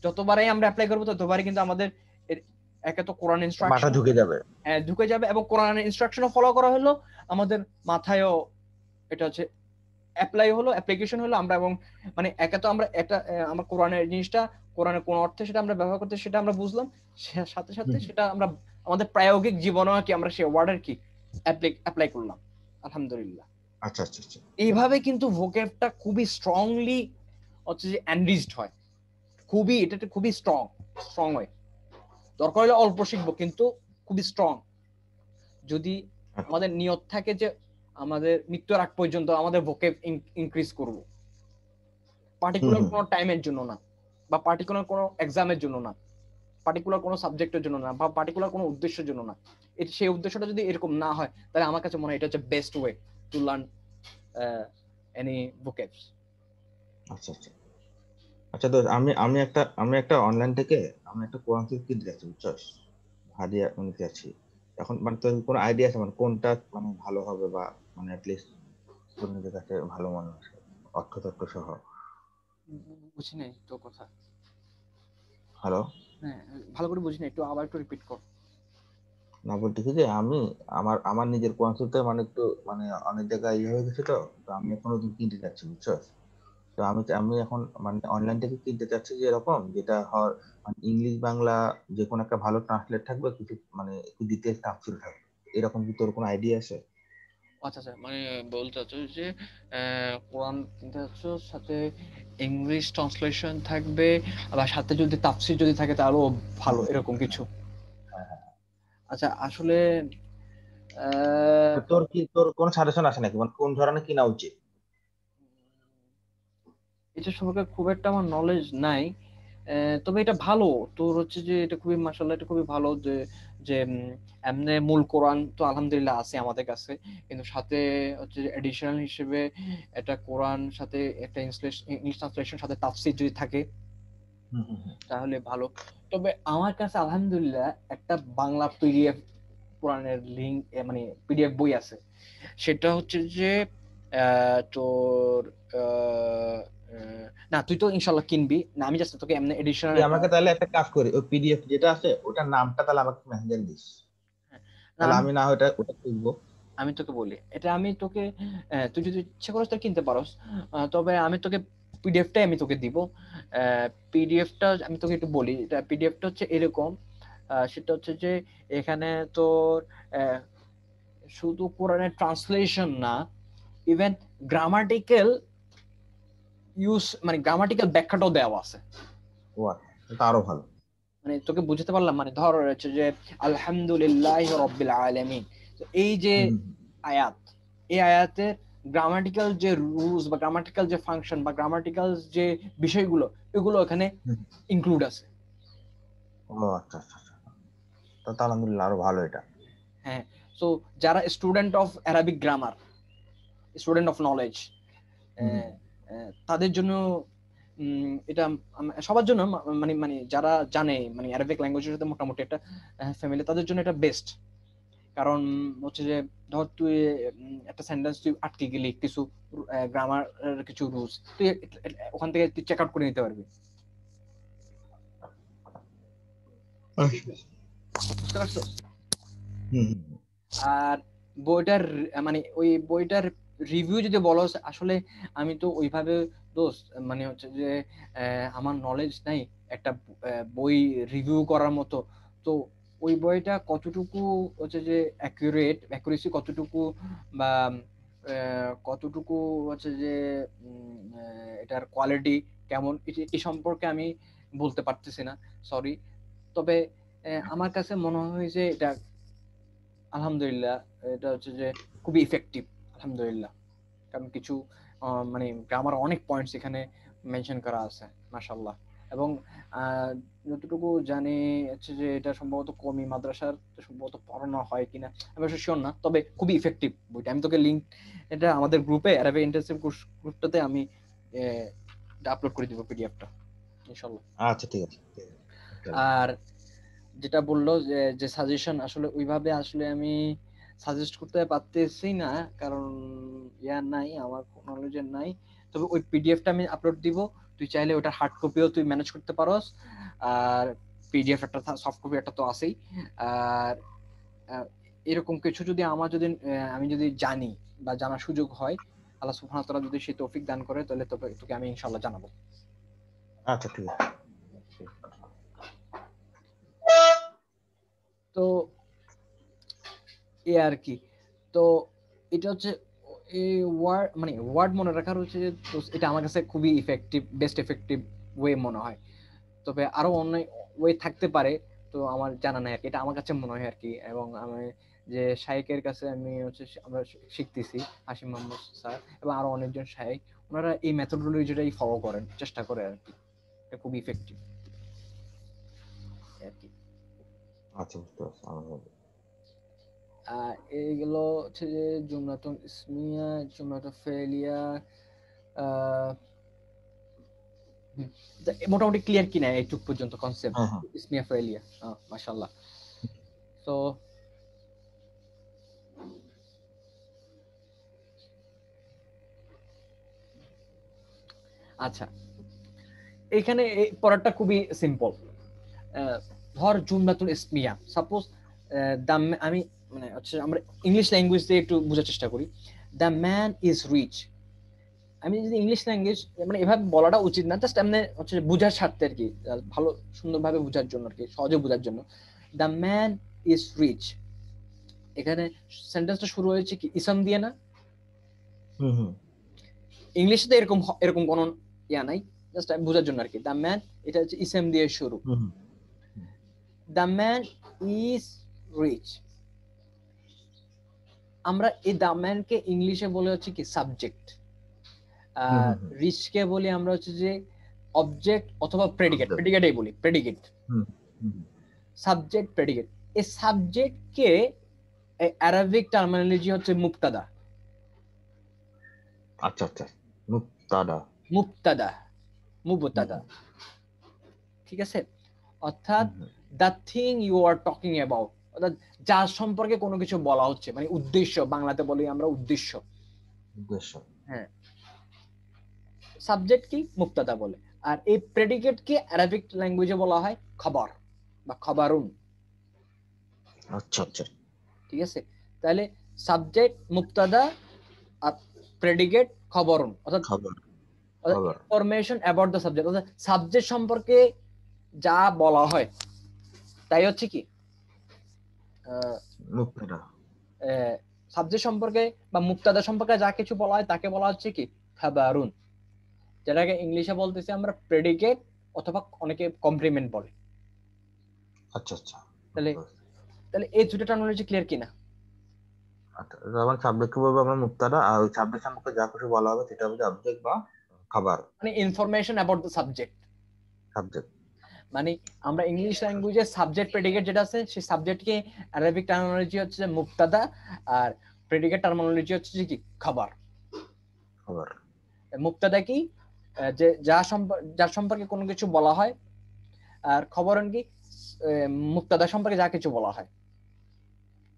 যতবারই আমরা অ্যাপ্লাই করবো, ততবারই কিন্তু আমাদের একে তো কোরআন ইনস্ট্রাকশন ঢুকে যাবে এবং কোরআনের ইনস্ট্রাকশনও ফলো করা হলো, আমাদের মাথায়ও এটা হচ্ছে অ্যাপ্লাই হলো, অ্যাপ্লিকেশন হলো। আমরা এবং মানে একে তো আমরা একটা আমরা কোরআনের জিনিসটা, কোরআনের কোন অর্থে সেটা আমরা ব্যবহার করতে, সেটা আমরা বুঝলাম, সাথে সাথে সেটা আমরা আমাদের প্রায়োগিক জীবনেও কি আমরা সেই ওয়ার্ডের কি অ্যাপ্লাই করলাম। আলহামদুলিল্লাহ। আচ্ছা আচ্ছা আচ্ছা, এইভাবে কিন্তু ভোকেবটা খুবই স্ট্রংলি হচ্ছে যে এনরিচড হয়, খুবই এটা খুবই স্ট্রং হয়। দরকার হলে অল্প শিখবো, কিন্তু খুবই স্ট্রং। যদি আমাদের নিয়ত থাকে যে আমাদের মৃত্যুর আগ পর্যন্ত আমাদের ভোকেব ইনক্রিজ করব, পার্টিকুলার কোনো টাইমের জন্য না, বা পার্টিকুলার কোনো এক্সামের জন্য না, পার্টিকুলার কোনো সাবজেক্টের জন্য না, বা পার্টিকুলার কোনো উদ্দেশ্যের জন্য না, সেই উদ্দেশ্যটা যদি এরকম না হয়, তাহলে আমার কাছে মনে হয় এটা হচ্ছে best way to learn any vocabs. আচ্ছা আচ্ছা আচ্ছা। তো আমি একটা অনলাইন থেকে আমি একটা কোরআন শরীফ কিনতে যাচ্ছি, বুঝছস, হাদিয়া নিতে যাচ্ছি। এখন মানে তোর কোনো আইডিয়া আছে মানে কোনটা মানে ভালো হবে, বা মানে অ্যাটলিস্ট নিজের কাছে ভালো মনে হয় অর্থতত্ত্ব সহ? বুঝি নাই তো কথা। হ্যালো, হ্যাঁ, ভালো করে বুঝি নাই, একটু আবার একটু রিপিট কর। না বলতেছি যে আমি আমার আমার নিজের কোরআন শরীফটা মানে একটু মানে অনেক জায়গায় ইয়ে হয়ে গেছে, তো আমি এখন নতুন কিনতে যাচ্ছি, বুঝছস। তো আমি এখন মানে অনলাইন থেকে কিনতে চাচ্ছি, যে এরকম যেটা হয় মানে ইংলিশ বাংলা যে কোনো একটা ভালো ট্রান্সলেট থাকবে, কিছু মানে একটু ডিটেলস তাফসীর থাকবে, এরকম কি তোর কোনো আইডিয়া আছে? আচ্ছা আচ্ছা, মানে বলতে চাচ্ছো যে কোরআন কিনতে চাচ্ছ, সাথে ইংলিশ ট্রান্সলেশন থাকবে, আবার সাথে যদি তাফসীর যদি থাকে তাহলেও ভালো, এরকম কিছু। আচ্ছা, আসলে তোর কোন সাজেশন আছে নাকি, মানে কোন ধরনের কিনা উচিত? এটা সম্পর্কে খুব একটা আমার নলেজ নাই, তবে এটা ভালো। তোর হচ্ছে যে এটা খুবই, মাশাআল্লাহ, এটা খুবই ভালো যে যে এমনি মূল কোরআন তো আলহামদুলিল্লাহ আছে আমাদের কাছে, কিন্তু সাথে হচ্ছে এডিশনাল হিসেবে এটা কোরআন সাথে একটা ইংলিশ ট্রান্সলেশন সাথে তাফসীর যদি থাকে তাহলে ভালো। তবে আমার কাছে আলহামদুলিল্লাহ একটা বাংলা পিডিএফ কোরআনের লিঙ্ক, মানে পিডিএফ বই আছে। সেটা হচ্ছে যে তোর না, তুই তো ইনশাল্লাহ কিনবি না, আমি জাস্ট তোকে এমনি এডিশনাল তুই একটা। আমাকে তাহলে একটা কাজ করি, ওই পিডিএফ যেটা আছে ওটার নামটা তাহলে আমাকে মেসেঞ্জার দিস, না, তাহলে আমি না হয় ওটা ওটা খুঁজবো। আমি তোকে বলি, এটা আমি তোকে তুই যদি ইচ্ছা করিস তাহলে কিনতে পারোস, তবে আমি তোকে পিডিএফটাই আমি তোকে দিব। পিডিএফটা আমি তোকে একটু বলি, এটা পিডিএফটা হচ্ছে এরকম, সেটা হচ্ছে যে এখানে তোর আহ, শুধু কোরআনের ট্রান্সলেশন না, ইভেন গ্রামাটিক্যাল ইউজ, মানে গ্রামাটিক্যাল ব্যাখ্যাটাও দেওয়া আছে। ও আচ্ছা, এটা আরো ভালো। মানে তোকে বুঝতে পারলাম, মানে ধর হচ্ছে যে আলহামদুলিল্লাহ রাব্বিল আলামিন, তো এই যে আয়াত, এই আয়াতের গ্রামাটিক্যাল যে রুলস বা গ্রামাটিক্যাল যে ফাংশন বা গ্রামাটিক্যাল যে বিষয়গুলো, এগুলো এখানে ইনক্লুড আছে। ও আচ্ছা আচ্ছা আচ্ছা, তো আলহামদুলিল্লাহ আরো ভালো এটা। হ্যাঁ, সো যারা student of Arabic grammar, student of knowledge, তাদের জন্য এটা সবার জন্য, মানে মানে যারা জানে মানে অ্যারাবিক ল্যাঙ্গুয়েজের সাথে মোটামুটি একটা ফ্যামিলি, তাদের জন্য এটা বেস্ট। কারণ হচ্ছে যে ধর তুই একটা সেন্টেন্স তুই আটকে গেলি, কিছু গ্রামার কিছু রুলস তুই ওখান থেকে তুই চেক আউট করে নিতে পারবি। বুঝতে পারছো? আর বইটার মানে ওই বইটার রিভিউ যদি বলো, আসলে আমি তো ওইভাবে দোস্ত মানে হচ্ছে যে আমার নলেজ নাই একটা বই রিভিউ করার মতো। তো ওই বইটা কতটুকু হচ্ছে যে অ্যাকুরেসি কতটুকু, বা কতটুকু হচ্ছে যে এটার কোয়ালিটি কেমন, এই সম্পর্কে আমি বলতে পারতেছি না, সরি। তবে আমার কাছে মনে হয় যে এটা আলহামদুলিল্লাহ, এটা হচ্ছে যে খুবই ইফেক্টিভ আলহামদুলিল্লাহ। কারণ কিছু মানে গ্রামার অনেক পয়েন্টস এখানে মেনশন করা আছে মাশাআল্লাহ। এবং আহ, যতটুকু জানি হচ্ছে যে এটা সম্ভবত কমি মাদ্রাসার সম্ভবত পড়ানো হয় কিনা আমি অবশ্য শিওর না, তবে খুবই ইফেক্টিভ বইটা। আমি তোকে লিংক, এটা আমাদের গ্রুপে অ্যারাবিক ইন্টেন্সিভ কোর্স গ্রুপটাতে আমি আপলোড করে দিব পিডিএফটা ইনশাআল্লাহ। আচ্ছা ঠিক আছে। আর যেটা বললো যে যে সাজেশন, আসলে ওইভাবে আসলে আমি সাজেস্ট করতে পারতেছি না, কারণ ইয়া নাই, আমার নলেজের নাই। তবে ওই পিডিএফটা আমি আপলোড দিব, তুই চাইলে ওটা হার্ড কপিও তুই ম্যানেজ করতে পারোস। আর পিডিএফ একটা সফট কপি একটা তো আছেই। আর এরকম কিছু যদি আমার যদি আমি যদি জানি বা জানার সুযোগ হয়, আল্লাহ সুবহানাহু ওয়া তাআলা যদি সে তৌফিক দান করে, তাহলে তোকে আমি ইনশাআল্লাহ জানাবো। আচ্ছা ঠিক আছে। তো এ আর কি। তো এটা হচ্ছে এই ওয়ার্ড, মানে ওয়ার্ড মনে রাখার হচ্ছে যে এটা আমার কাছে খুবই ইফেক্টিভ, বেস্ট এফেক্টিভ ওয়ে মনে হয়। তবে আরো অন্য ওয়ে থাকতে পারে, তো আমার জানা নাই আর কি, এটা আমার কাছে মনে হয় আর কি। এবং আমি যে শাইকের কাছে আমি হচ্ছে আমরা শিখতেছি, হাশিম মাহমুদ স্যার এবং আরো অনেকজন শাইক, ওনারা এই মেথোডোলজিটাই ফলো করেন, চেষ্টা করে আর কি। এটা খুবই ইফেক্টিভ আর কি। আচ্ছা বুঝতে পারছি। এইগুলো হচ্ছে যে জুমলাতুন ইসমিয়া, জুমলাতুন ফেলিয়া, মোটামুটি ক্লিয়ার কিনা এইটুক পর্যন্ত কনসেপ্ট হ্যাঁ হ্যাঁ। ইসমিয়া ফেলিয়া। মাশাআল্লাহ। তো আচ্ছা, এখানে পড়াটা খুবই সিম্পল। ধর জুমলাতুল ইসমিয়া, সাপোজ আমি মানে হচ্ছে আমরা ইংলিশ ল্যাঙ্গুয়েজ দিয়ে একটু বোঝার চেষ্টা করি। The man is rich. আমি যদি ইংলিশ ল্যাঙ্গুয়েজ মানে এভাবে বলাটা উচিত না, জাস্ট এমনি হচ্ছে বোঝার স্বার্থে আর কি, ভালো সুন্দরভাবে বোঝার জন্য আর কি, সহজে বোঝার জন্য। দ্য ম্যান ইজ রিচ, এখানে সেন্টেন্সটা শুরু হয়েছে কি ইসম দিয়ে না? ইংলিশে তো এরকম এরকম কোনো ইয়া নাই, জাস্ট বোঝার জন্য আর কি। দ্য ম্যান, এটা হচ্ছে ইসম দিয়ে শুরু। দ্য ম্যান ইজ রিচ, আমরা এই দ্য ম্যানকে ইংলিশে বলে হচ্ছে কি সাবজেক্ট, আর রিচকে বলি আমরা হচ্ছে যে অবজেক্ট অথবা প্রেডিকেট। প্রেডিকেটই বলি, প্রেডিকেট, সাবজেক্ট প্রেডিকেট। এই সাবজেক্টকে অ্যারাবিক টার্মিনোলজি হচ্ছে মুবতাদা। আচ্ছা আচ্ছা, মুবতাদা। মুবতাদা, মুবতাদা, ঠিক আছে? অর্থাৎ the thing you are talking about, অর্থাৎ যার সম্পর্কে কোনো কিছু বলা হচ্ছে, মানে উদ্দেশ্য, বাংলাতে বলি আমরা উদ্দেশ্য। হ্যাঁ, সাবজেক্ট কি মুবতাদা বলে। আর এই প্রেডিকেট কি আরবিক ল্যাঙ্গুয়েজে বলা হয় খবর বা খবরুন। আচ্ছা আচ্ছা, ঠিক আছে? তাহলে সাবজেক্ট মুবতাদা আর প্রেডিকেট খবরুন, অর্থাৎ ইনফরমেশন অ্যাবাউট দ্য সাবজেক্ট, অর্থাৎ সাবজেক্ট সম্পর্কে যা বলা হয় তাই হচ্ছে কি মুবতাদা। সাবজেক্ট সম্পর্কে বা মুবতাদা সম্পর্কে যা কিছু বলা হয় তাকে বলা হচ্ছে কি খাবারুন, যেটাকে ইংলিশে বলতেছি আমরা প্রেডিকেট অথবা অনেকে কমপ্লিমেন্ট বলে। আচ্ছা আচ্ছা, তাহলে তাহলে এই দুটো টার্মিনোলজি ক্লিয়ার কিনা? আচ্ছা, আমার সাবজেক্টকে বলবো আমরা মুবতাদা, আর ওই সাবজেক্ট সম্পর্কে যা কিছু বলা হবে সেটা হচ্ছে অবজেক্ট বা খাবার, মানে information about the subject. Subject মানে আমরা ইংলিশ ল্যাঙ্গুয়েজে সাবজেক্ট প্রেডিকেট যেটা আছে, সেই সাবজেক্টকে আরবিক টার্মিনোলজি হচ্ছে মুবতাদা, আর প্রেডিকেট টার্মিনোলজি হচ্ছে কি খাবার। খাবার। মুবতাদা কি যে যার সম্পর্কে কোনো কিছু বলা হয়, আর খবরন কি মুবতাদা সম্পর্কে যা কিছু বলা হয়।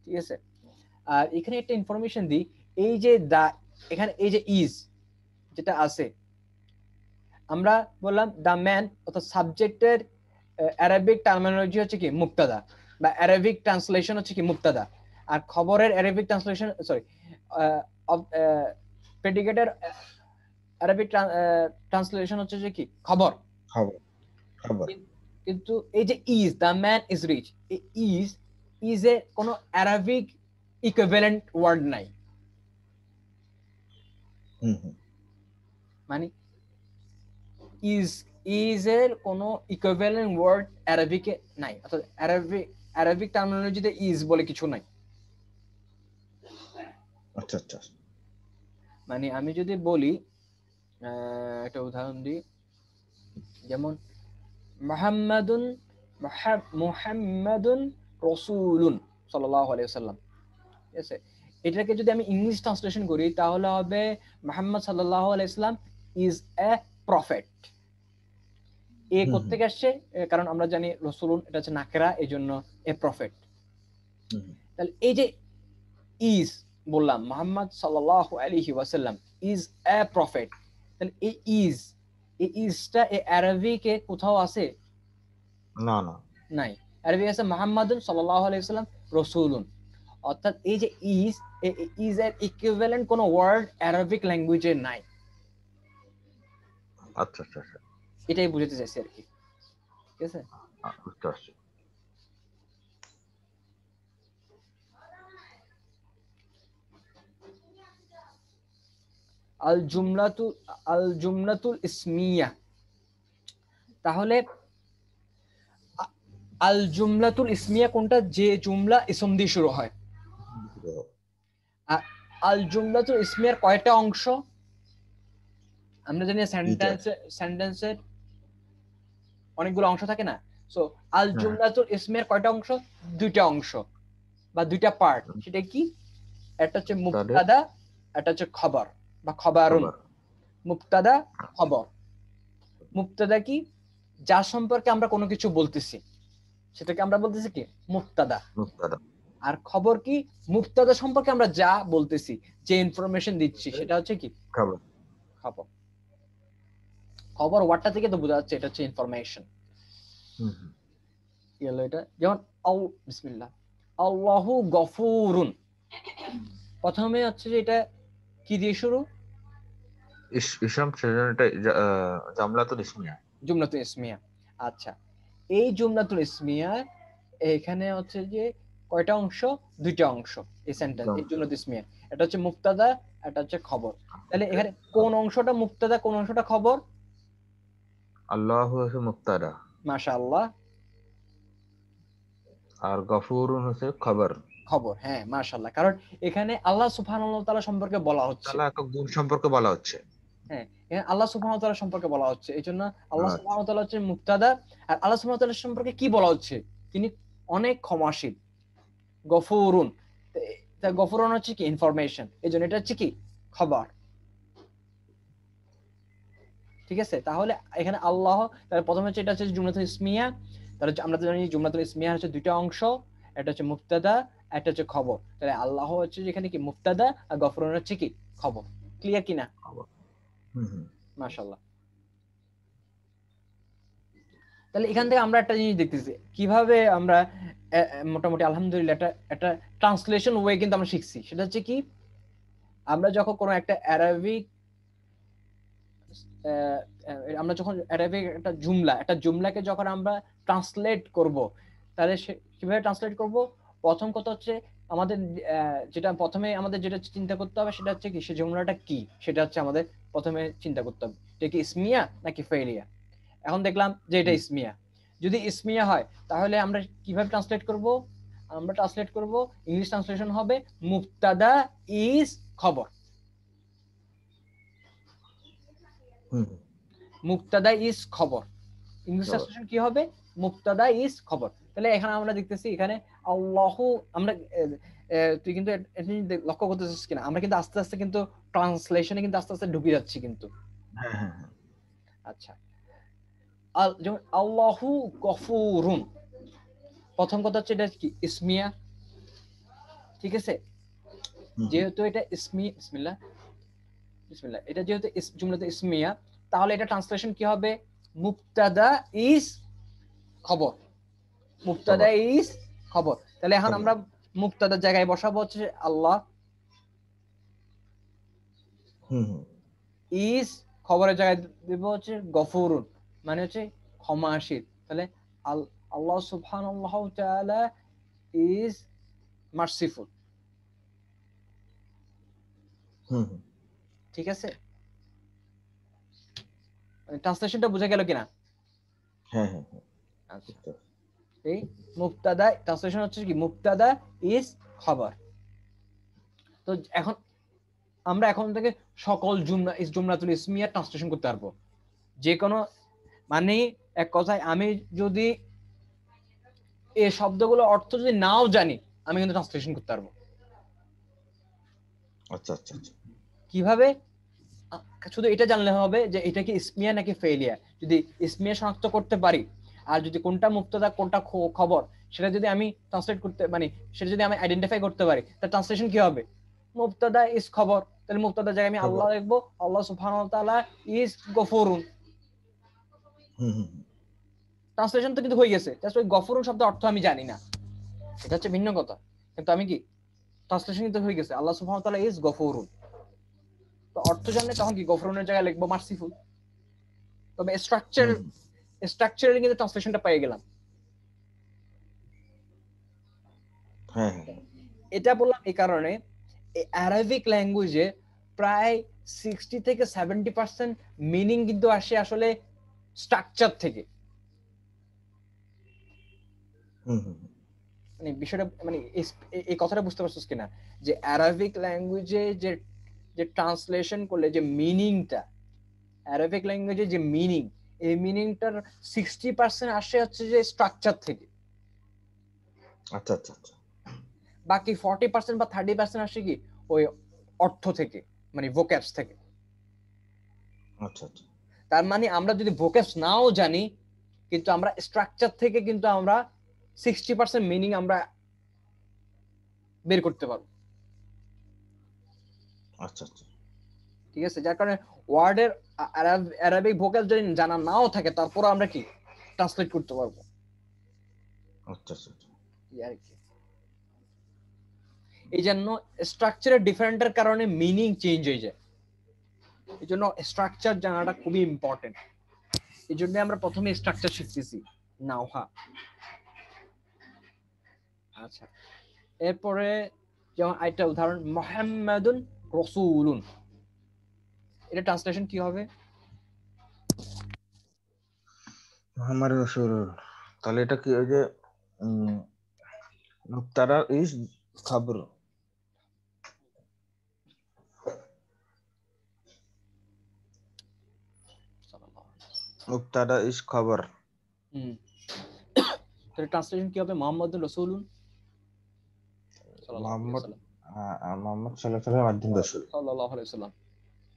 ঠিক আছে? আর এখানে একটা ইনফরমেশন দিই, এই যে দা, এখানে এই যে ইজ যেটা আছে, আমরা বললাম দা ম্যান, অর্থাৎ সাবজেক্টের অ্যারাবিক টার্মিনোলজি হচ্ছে কি মুবতাদা, বা অ্যারাবিক ট্রান্সলেশন হচ্ছে কি মুবতাদা। আর খবরের অ্যারাবিক ট্রান্সলেশন, সরি, প্রেডিকেটের আরবিক ট্রান্সলেশন হচ্ছে যে কি খবর। খবর খবর কিন্তু এই যে is, the man is rich, is a কোনো আরবিক ইকুইভ্যালেন্ট ওয়ার্ড নাই। মানে ইজ এর কোনো ইকুইভ্যালেন্ট ওয়ার্ড আরবিকে নাই, অর্থাৎ আরবিক টার্মিনোলজিতে ইজ বলে কিছু নাই। আচ্ছা আচ্ছা। মানে আমি যদি বলি, একটা উদাহরণ দিই, যেমন মুহাম্মাদুন রাসূলুন সাল্লাল্লাহু আলাইহি ওয়াসাল্লাম, ঠিক আছে? এটাকে যদি আমি ইংলিশ ট্রান্সলেশন করি তাহলে হবে মুহাম্মদ সাল্লাল্লাহু আলাইহি ওয়াসাল্লাম ইজ এ প্রফেট। এ কোত্থেকে আসছে? কারণ আমরা জানি রাসূলুন এটা হচ্ছে নাকেরা, এজন্য এ প্রফেট। তাহলে এই যে ইজ বললাম, মুহাম্মদ সাল্লাল্লাহু আলাইহি ওয়াসাল্লাম ইজ এ প্রফেট, তাহলে এই ইজটা এই আরবিকে কোথাও আছে? না না, নাই। আরবি আছে মুহাম্মাদুন সাল্লাল্লাহু আলাইহি ওয়াসাল্লাম রাসূলুন, অর্থাৎ এই যে ইজ এর ইকুইভ্যালেন্ট কোন ওয়ার্ড আরবিক ল্যাঙ্গুয়েজে নাই। আচ্ছা আচ্ছা আচ্ছা, এটাই বুঝাতে চাইছি আর কি, ঠিক আছে? বুঝতে পারছি। আল জুমলাতুল ইসমিয়া, তাহলে আল জুমলাতুল ইসমিয়া কোনটা? যে জুমলা ইসম দিয়ে শুরু হয়। আল জুমলাতুল ইসমিয়ার কয়টা অংশ? আমরা জানি সেন্টেন্সের অনেকগুলো অংশ থাকে না? সো আল জুমলাতুল ইসমিয়ার কয়টা অংশ? দুইটা অংশ বা দুইটা পার্ট। সেটা কি? একটা হচ্ছে মুবতাদা, একটা হচ্ছে খবর বা খবরুন। মুবতাদা, খবর। মুবতাদা কি? যার সম্পর্কে আমরা কোনো কিছু বলতেছি সেটাকে আমরা বলতেছি কি? মুবতাদা। আর খবর কি? মুবতাদা সম্পর্কে আমরা যা বলতেছি, যে ইনফরমেশন দিচ্ছি সেটা হচ্ছে কি? খবর। খবর ওয়ার্ডটা থেকে তো বোঝা যাচ্ছে এটা হচ্ছে ইনফরমেশন। এটা যেমন বিসমিল্লাহ, আল্লাহু গফুরুন, প্রথমে হচ্ছে যে এটা কি দিয়ে শুরু? ইসম, সেজন্য এটা জুমলাতুল ইসমিয়া। জুমলাতুল ইসমিয়া। আচ্ছা, এই জুমলাতুল ইসমিয়া এখানে হচ্ছে যে কয়টা অংশ? দুইটা অংশ এই সেন্টেন্স, এই জুমলাতুল ইসমিয়া। এটা হচ্ছে মুবতাদা, এটা হচ্ছে খবর। তাহলে এখানে কোন অংশটা মুবতাদা, কোন অংশটা খবর? আল্লাহু হচ্ছে মুবতাদা, মাশাআল্লাহ। আর গফুরুন হচ্ছে খবর। খবর, হ্যাঁ, মাশাআল্লাহ। কারণ এখানে আল্লাহ সুবহানাহু ওয়া তাআলা সম্পর্কে বলা হচ্ছে, তাআলা এক গুণ সম্পর্কে বলা হচ্ছে। হ্যাঁ, এখানে আল্লাহ সুবহানাহু ওয়া তাআলা সম্পর্কে বলা হচ্ছে। এইজন্য আল্লাহ সুবহানাহু ওয়া তাআলা হচ্ছে মুবতাদা। আর আল্লাহ সুবহানাহু ওয়া তাআলা সম্পর্কে কি বলা হচ্ছে? তিনি অনেক ক্ষমাশীল, গফুরুন। তা গফুরুন হচ্ছে কি? ইনফরমেশন। এইজন্য এটা হচ্ছে কি? খবর। ঠিক আছে? তাহলে এখানে আল্লাহ, তাহলে প্রথমে হচ্ছে এটা হচ্ছে জুমলাতুল ইসমিয়া। তাহলে আমরা জানি জুমলাতুল ইসমিয়া হচ্ছে দুইটা অংশ, এটা হচ্ছে মুবতাদা, একটা হচ্ছে খবর। তাহলে আল্লাহ হচ্ছে যেখানে কি? মুবতাদা, আর গফুরুন হচ্ছে কি? খবর। ক্লিয়ার কিনা? মাশাআল্লাহ। তাহলে এখান থেকে আমরা একটা জিনিস দেখতেছি, কিভাবে আমরা মোটামুটি আলহামদুলিল্লাহ একটা ট্রান্সলেশন ওয়ে কিন্তু আমরা শিখছি। সেটা হচ্ছে কি? আমরা যখন কোনো একটা আরবিক আমরা যখন অ্যারাবিক একটা জুমলাকে যখন আমরা ট্রান্সলেট করব, তাহলে কিভাবে ট্রান্সলেট করব? প্রথম কথা হচ্ছে আমাদের যেটা প্রথমে আমাদের যেটা চিন্তা করতে হবে সেটা হচ্ছে কি? সে জুমলাটা কি, সেটা হচ্ছে আমাদের প্রথমে চিন্তা করতে হবে। এটা কি ইসমিয়া নাকি ফেলিয়া? এখন দেখলাম যে এটা ইসমিয়া। যদি ইসমিয়া হয় তাহলে আমরা কিভাবে ট্রান্সলেট করব? আমরা ট্রান্সলেট করব, ইংলিশ ট্রান্সলেশন হবে মুবতাদা ইজ খবর। মুবতাদা ইজ খবর। ইংলিশ ট্রান্সলেশন কি হবে? মুবতাদা ইজ খবর। তাহলে এখানে আমরা দেখতেছি এখানে আল্লাহু, আমরা তুই কিন্তু লক্ষ্য করতেছিস কিনা, আমরা কিন্তু আস্তে আস্তে কিন্তু ট্রান্সলেশনে কিন্তু আস্তে আস্তে ঢুকে যাচ্ছি কিন্তু। আচ্ছা, যেমন আল্লাহু গফুরুন, প্রথম কথা হচ্ছে এটা কি? ইসমিয়া। ঠিক আছে? যেহেতু এটা বিসমিল্লাহ, এটা যেহেতু জুমলাতে ইসমিয়া, তাহলে এটা ট্রান্সলেশন কি হবে? মুবতাদা ইজ খবর। মুবতাদা ইজ খবর। তাহলে এখন আমরা মুবতাদার জায়গায় বসাবো হচ্ছে আল্লাহ, হুম হুম ইজ খবরের জায়গায় দেব হচ্ছে গফুরুন, মানে হচ্ছে ক্ষমাশীল। তাহলে আল্লাহ সুবহানাহু ওয়া তাআলা ইজ মার্সিফুল। হুম হুম। ঠিক আছে, ট্রান্সলেশনটা বোঝা গেল কিনা? হ্যাঁ হ্যাঁ হ্যাঁ, আচ্ছা, বুঝতে পারছি। এই মুবতাদা ট্রান্সলেশন হচ্ছে কি, মুবতাদা ইজ খবর। তো এখন আমরা এখন থেকে সকল জুমলাতুল ইসমিয়া ট্রান্সলেশন করতে পারবো, যে কোনো, মানে এক কথায় আমি যদি এই শব্দগুলো অর্থ যদি নাও জানি, আমি কিন্তু ট্রান্সলেশন করতে পারবো। আচ্ছা আচ্ছা আচ্ছা। কিভাবে? শুধু এটা জানলে হবে যে এটা কি ইসমিয়া নাকি ফেলিয়া। যদি ইসমিয়া শনাক্ত করতে পারি, আর যদি কোনটা মুবতাদা কোনটা খবর, সেটা যদি আমি ট্রান্সলেট করতে মানে সেটা যদি আমি আইডেন্টিফাই করতে পারি, তার ট্রান্সলেশন কি হবে? মুবতাদা ইজ খবর, তাহলে মুবতাদার জায়গায় আমি খবর। আল্লাহ লিখবো, আল্লাহ সুবহানাহু ওয়া তাআলা is গফুরুন। Hmm hmm hmm. Translation তো কিন্তু হয়ে গেছে, জাস্ট ওই গফুরুন শব্দের অর্থ আমি জানি না, এটা হচ্ছে ভিন্ন কথা। কিন্তু আমি কি, ট্রান্সলেশন কিন্তু হয়ে গেছে, আল্লাহ সুবহানাহু ওয়া তাআলা ইজ গফুরুন। তো অর্থ জানলে তখন কি গফুরুনের জায়গায় লিখবো মার্সিফুল। তবে হুম হুম। স্ট্রাকচারালি কিন্তু ট্রান্সলেশনটা পেয়ে গেলাম। হ্যাঁ হ্যাঁ। এটা বললাম এই কারণে, অ্যারাবিক ল্যাঙ্গুয়েজে প্রায় 60 থেকে 70% মিনিং কিন্তু আসে আসলে স্ট্রাকচার থেকে। হুম হুম। মানে বিষয়টা মানে এই কথাটা বুঝতে পারছিস কিনা, যে অ্যারাবিক ল্যাঙ্গুয়েজে যে যে ট্রান্সলেশন করলে যে মিনিংটা, অ্যারাবিক ল্যাঙ্গুয়েজে যে মিনিং, এই মিনিংটার 60% আসে হচ্ছে যে স্ট্রাকচার থেকে, আচ্ছা আচ্ছা আচ্ছা। বাকি 40% বা 30% আসে কি ওই অর্থ থেকে, মানে ভোক্যাবস থেকে। আচ্ছা আচ্ছা। তার মানে আমরা যদি ভোক্যাবস নাও জানি, কিন্তু আমরা স্ট্রাকচার থেকে কিন্তু আমরা 60% মিনিং আমরা বের করতে পারবো। আচ্ছা আচ্ছা। ঠিক আছে, যার কারণে ওয়ার্ডের অ্যারাবিক ভোক্যাবস যদি জানা নাও থাকে, তারপর আমরা কি ট্রান্সলেট করতে পারবো। আচ্ছা আচ্ছা আচ্ছা। আর কি, এই জন্য স্ট্রাকচারের ডিফারেন্টের কারণে মিনিং চেঞ্জ হয়ে যায়। এই জন্য স্ট্রাকচার জানাটা খুবই ইম্পর্টেন্ট। এই জন্য আমরা প্রথমে স্ট্রাকচার শিখতেছি, নাওহা। আচ্ছা, এরপরে যেমন আরেকটা উদাহরণ, মুহাম্মাদুন রাসূলুন, এটা ট্রান্সলেশন কি হবে? মুহাম্মদ রাসূল, তাহলে এটা কি ওই যে মুবতাদা ইজ খবর। মুবতাদা ইজ খবর। হুম, তাহলে ট্রান্সলেশন কি হবে? মুহাম্মাদুর রাসূলুন সাল্লাল্লাহু আলাইহি মোহাম্মদ ওয়াসাল্লাম। মোহাম্মদ সাল্লাল্লাহু আলাইহি ওয়াসাল্লাম একজন রাসূল। সাল্লাল্লাহু আলাইহি ওয়াসাল্লাম।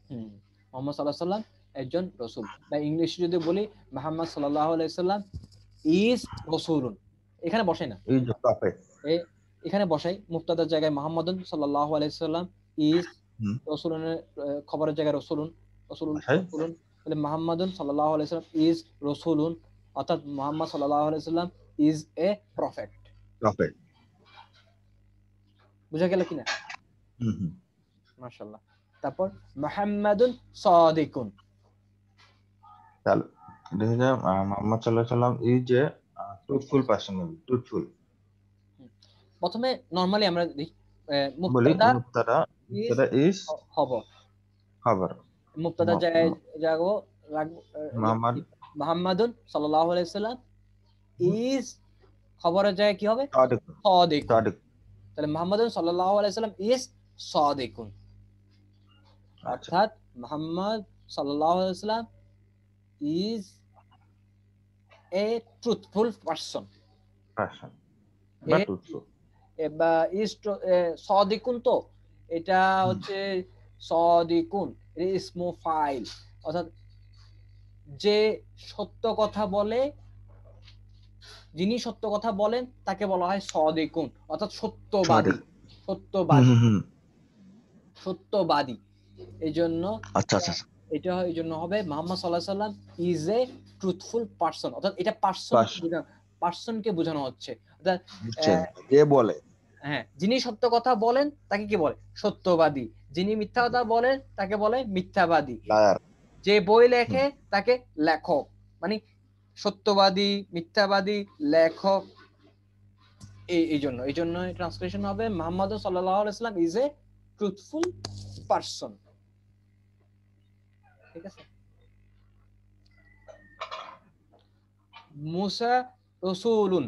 হুম, মুহাম্মদ সাল্লাল্লাহু আলাইহি ওয়াসাল্লাম একজন রাসূল। বা ইংলিশে যদি বলি, মুহাম্মদ সাল্লাল্লাহু আলাইহি ওয়াসাল্লাম ইজ রাসূলুন। এখানে বসাই না, ইজ প্রফেট। এখানে বসাই মুবতাদার জায়গায় মুহাম্মাদুন সাল্লাল্লাহু আলাইহি ওয়াসাল্লাম ইজ হুম। রাসূলুনের খবরের জায়গায় রাসূলুন, ভাষায় রাসূলুন। তাহলে মুহাম্মাদুন সাল্লাল্লাহু আলাইহি ওয়াসাল্লাম ইজ রাসূলুন, অর্থাৎ মুহাম্মদ সাল্লাল্লাহু আলাইহি ওয়াসাল্লাম ইজ এ প্রফেট। প্রফেট। বুঝা গেল কিনা? হুম হুম। মাশাআল্লাহ। তারপর মুহাম্মাদুন সাদিকুন। তাহলে এটা হচ্ছে মোহাম্মদ সাল্লাল্লাহু আলাইহি ওয়াসাল্লাম is a truthful person, truthful. প্রথমে নরমালি আমরা বলি মুবতাদা মুবতাদা, ইজ মুবতাদা ইজ খবর, খবর। মুবতাদার জায়গায় রাখবো, মোহাম্মদ মুহাম্মাদুন সাল্লাল্লাহু আলাইহি ওয়াসাল্লাম ইজ খবরের জায়গায় কি হবে? সাদিক। সাদিকুন। সাদিক। তাহলে মুহাম্মাদুন সাল্লাল্লাহু আলাইহি ওয়াসাল্লাম ইজ সাদিকুন, আচ্ছা। অর্থাৎ মুহাম্মদ সাল্লাল্লাহু আলাইহি ওয়াসাল্লাম is a truthful person. Person বা ট্রুথফুল। বা ইজ সাদিকুন, তো এটা হচ্ছে সাদিকুন, এটা ইসমু ফাইল, অর্থাৎ যে সত্য কথা বলে, যিনি সত্য কথা বলেন তাকে বলা হয় সাদিকুন, অর্থাৎ সত্যবাদী। সাদিক। সত্যবাদী, হুম। সত্যবাদী। এই জন্য আচ্ছা আচ্ছা। এটা এই জন্য হবে মুহাম্মদ সাল্লাল্লাহু আলাইহি সাল্লাম ইজ এ ট্রুথফুল পারসন, অর্থাৎ এটা পারসনকে বোঝানো হচ্ছে, অর্থাৎ বুঝছেন, যে বলে। হ্যাঁ, যিনি সত্য কথা বলেন তাকে কি বলে? সত্যবাদী। যিনি মিথ্যা কথা বলেন তাকে বলে মিথ্যাবাদী, লায়ার। যে বই লেখে তাকে লেখক, মানে সত্যবাদী, মিথ্যাবাদী, লেখক। এই জন্য ট্রান্সলেশন হবে মুহাম্মদ সাল্লাল্লাহু আলাইহি ওয়াসাল্লাম ইজ এ ট্রুথফুল পারসন। ঠিক আছে। মুসা রাসূলুন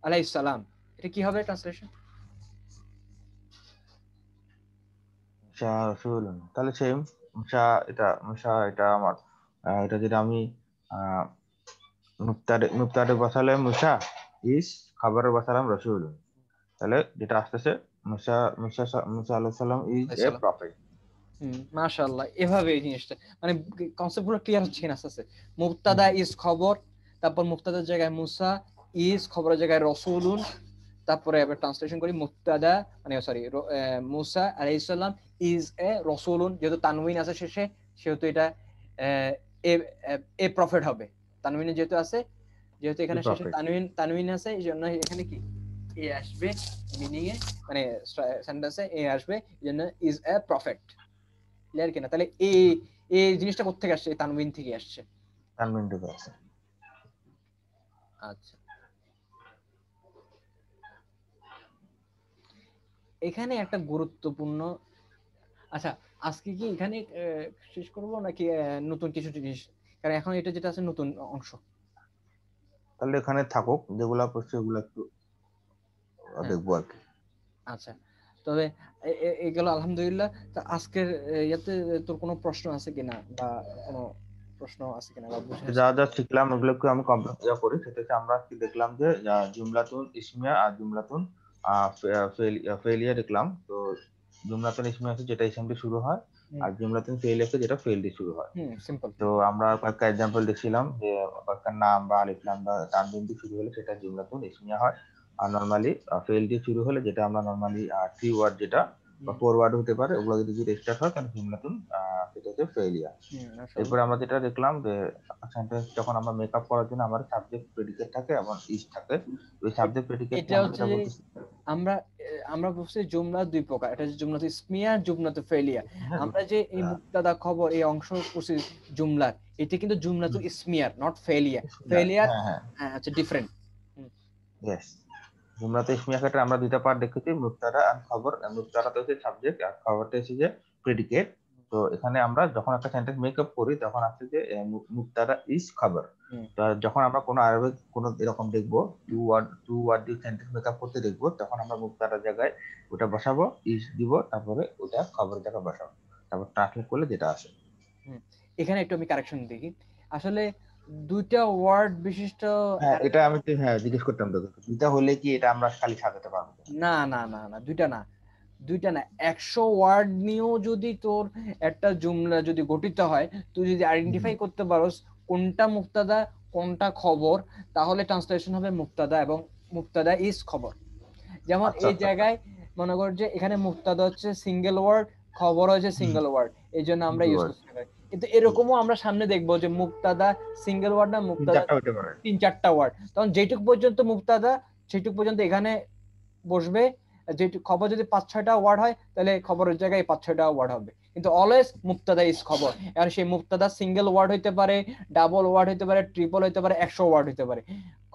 আলাইহিস সালাম, এটা কি হবে ট্রান্সলেশন? মুসা রাসূলুন, তাহলে সেম মুসা, মুসা এটা আমার এটা যেটা আমি মুবতাদা বসালে মুসা ইস, খাবারে বসালাম রাসূলুন, তাহলে যেটা আসতেছে মুসা মুসা মুসা আলাইহিস সালাম ইজ এ প্রফেট। মাশাআল্লাহ, এভাবে এই জিনিসটা মানে কনসেপ্ট পুরো ক্লিয়ার হচ্ছে কিনা আস্তে আস্তে। মুবতাদা ইজ খবর, তারপর মুবতাদার জায়গায় মুসা, ইজ খবরের জায়গায় রাসূলুন, তারপরে আবার ট্রান্সলেশন করি মুবতাদা মানে সরি মুসা আলাইহিস সালাম ইজ এ রাসূলুন, যেহেতু তানউইন আছে শেষে সেহেতু এটা এ এ প্রফেট হবে। তানউইন যেহেতু আছে, যেহেতু এখানে শেষে তানউইন আছে, এই জন্য এখানে কি এ আসবে মিনিং এ, মানে সেন্টেন্সে এ আসবে, এই জন্য ইজ এ প্রফেট। ক্লিয়ার কিনা? তাহলে এই জিনিসটা কোথা থেকে আসছে? তানউইন থেকে আসছে। তানউইন থেকে আসছে। আচ্ছা, এখানে একটা গুরুত্বপূর্ণ, আচ্ছা আজকে কি এখানে শেষ করব নাকি নতুন কিছু জিনিস, কারণ এখন এটা যেটা আছে নতুন অংশ। তাহলে এখানে থাকুক, যেগুলা পড়ছে ওগুলো একটু দেখবো আর কি। আচ্ছা, তবে এগুলো আলহামদুলিল্লাহ। তা আজকের ইয়াতে তোর কোনো প্রশ্ন আছে কিনা, বা কোনো প্রশ্ন আছে কিনা, বা বুঝে যা যা শিখলাম ওগুলোকে আমি কমপ্লিট করি। সেটা হচ্ছে আমরা কি দেখলাম যে জুমলাতুন ইসমিয়া আর জুমলাতুন ফেলিয়া দেখলাম। তো জুমলাতুন ইসমিয়া আছে যেটা ইসম দিয়ে শুরু হয়, আর জুমলাতুন ফেলিয়া আছে যেটা ফেল দিয়ে শুরু হয়। সিম্পল। তো আমরা কয়েকটা এক্সাম্পল দেখছিলাম যে কয়েকটা নাম বা আলিফ লাম বা তানবিন দিয়ে শুরু হলে সেটা জুমলাতুন ইসমিয়া হয়, আর নরমালি ফেল দিয়ে শুরু হলে, যেটা আমরা নরমালি 3 ওয়ার্ড যেটা বা 4 ওয়ার্ড হতে পারে, ওগুলো যদি স্টার্ট হয় তাহলে জুমলাতুন সেটা হচ্ছে ফেলিয়া। এরপরে আমরা যেটা দেখলাম যে সেন্টেন্স যখন আমরা মেকআপ করার জন্য আমাদের সাবজেক্ট প্রেডিকেট থাকে এবং ইজ থাকে। ওই সাবজেক্ট প্রেডিকেট এটা হচ্ছে আমরা আমরা বলছি জুমলা দুই প্রকার, এটা হচ্ছে জুমলাতুল ইসমিয়া, জুমলাতুল ফেলিয়া। আমরা যে এই মুবতাদা খবর এই অংশ করছি জুমলার, এটা কিন্তু জুমলাতুল ইসমিয়া, নট ফেলিয়া। ফেলিয়ার আচ্ছা ডিফারেন্ট। ইয়েস, জুমলাতুল ইসমিয়া ক্ষেত্রে আমরা দুইটা পার্ট দেখেছি, মুবতাদা আর খবর। মুবতাদাটা হচ্ছে সাবজেক্ট আর খবরটা হচ্ছে যে প্রেডিকেট। তো এখানে আমরা যখন একটা সেন্টেন্স মেকআপ করি তখন আছে যে মুবতাদা ইজ খবর। তো যখন আমরা কোনো আরবিক কোনো এরকম দেখবো টু ওয়ার্ড দিয়ে সেন্টেন্স মেকআপ করতে দেখবো, তখন আমরা মুবতাদার জায়গায় ওটা বসাবো, ইজ দিব, তারপরে ওটা খবরের জায়গায় বসাবো, তারপর ট্রান্সলেট করলে যেটা আসে। এখানে একটু আমি কারেকশন দেখি, আসলে দুইটা ওয়ার্ড বিশিষ্ট, এটা আমি জিজ্ঞেস করতাম তোকে, দুইটা হলে কি এটা আমরা খালি সাজাতে পারবো? না না না না, দুইটা না 100 ওয়ার্ড নিয়েও যদি তোর একটা জুমলা যদি গঠিত হয়, তুই যদি আইডেন্টিফাই করতে পারোস কোনটা মুবতাদা কোনটা খবর, তাহলে ট্রান্সলেশন হবে মুবতাদা এবং মুবতাদা ইজ খবর। যেমন এই জায়গায় মনে কর যে এখানে মুবতাদা হচ্ছে সিঙ্গেল ওয়ার্ড, খবর হচ্ছে সিঙ্গেল ওয়ার্ড, এই জন্য আমরা ইউজ করতে পারি। কিন্তু এরকমও আমরা সামনে দেখবো যে মুবতাদা সিঙ্গেল ওয়ার্ড না, মুবতাদা 3-4টা ওয়ার্ড, তখন যেটুক পর্যন্ত মুবতাদা সেটুক পর্যন্ত এখানে বসবে। যেটুক খবর যদি 5-6টা ওয়ার্ড হয় তাহলে খবরের জায়গায় 5-6টা ওয়ার্ড হবে, কিন্তু অলওয়েজ মুবতাদা ইজ খবর। আর সেই মুবতাদা সিঙ্গেল ওয়ার্ড হইতে পারে, ডাবল ওয়ার্ড হইতে পারে, ট্রিপল হইতে পারে, 100 ওয়ার্ড হইতে পারে।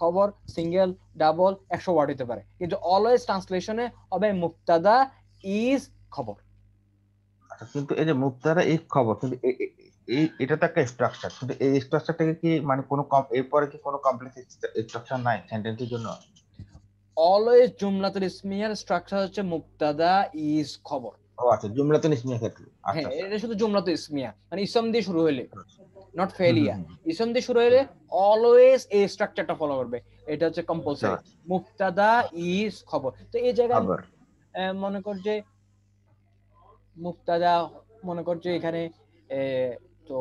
খবর সিঙ্গেল, ডাবল, 100 ওয়ার্ড হইতে পারে, কিন্তু অলওয়েজ ট্রান্সলেশনে হবে মুবতাদা ইজ খবর। আচ্ছা, কিন্তু এই যে মুবতাদা ইজ খবর, কিন্তু এটা তো একটা স্ট্রাকচার, কিন্তু এই স্ট্রাকচারটাকে কি মানে কোনো এরপরে কি কোনো কমপ্লেক্স স্ট্রাকচার নাই সেন্টেন্সের জন্য? অলওয়েজ জুমলাতুল ইসমিয়ার স্ট্রাকচার হচ্ছে মুবতাদা ইজ খবর। ও আচ্ছা, জুমলাতুল ইসমিয়া ক্ষেত্রে। আচ্ছা আচ্ছা, এটা শুধু জুমলাতুল ইসমিয়া, মানে ইসম দিয়ে শুরু হইলে, নট ফেলিয়া। ইসম দিয়ে শুরু হইলে অলওয়েজ এই স্ট্রাকচারটা ফলো করবে, এটা হচ্ছে কম্পালসারি। মুবতাদা ইজ খবর। তো এই জায়গায় মনে কর যে মুবতাদা, মনে কর যে এখানে তো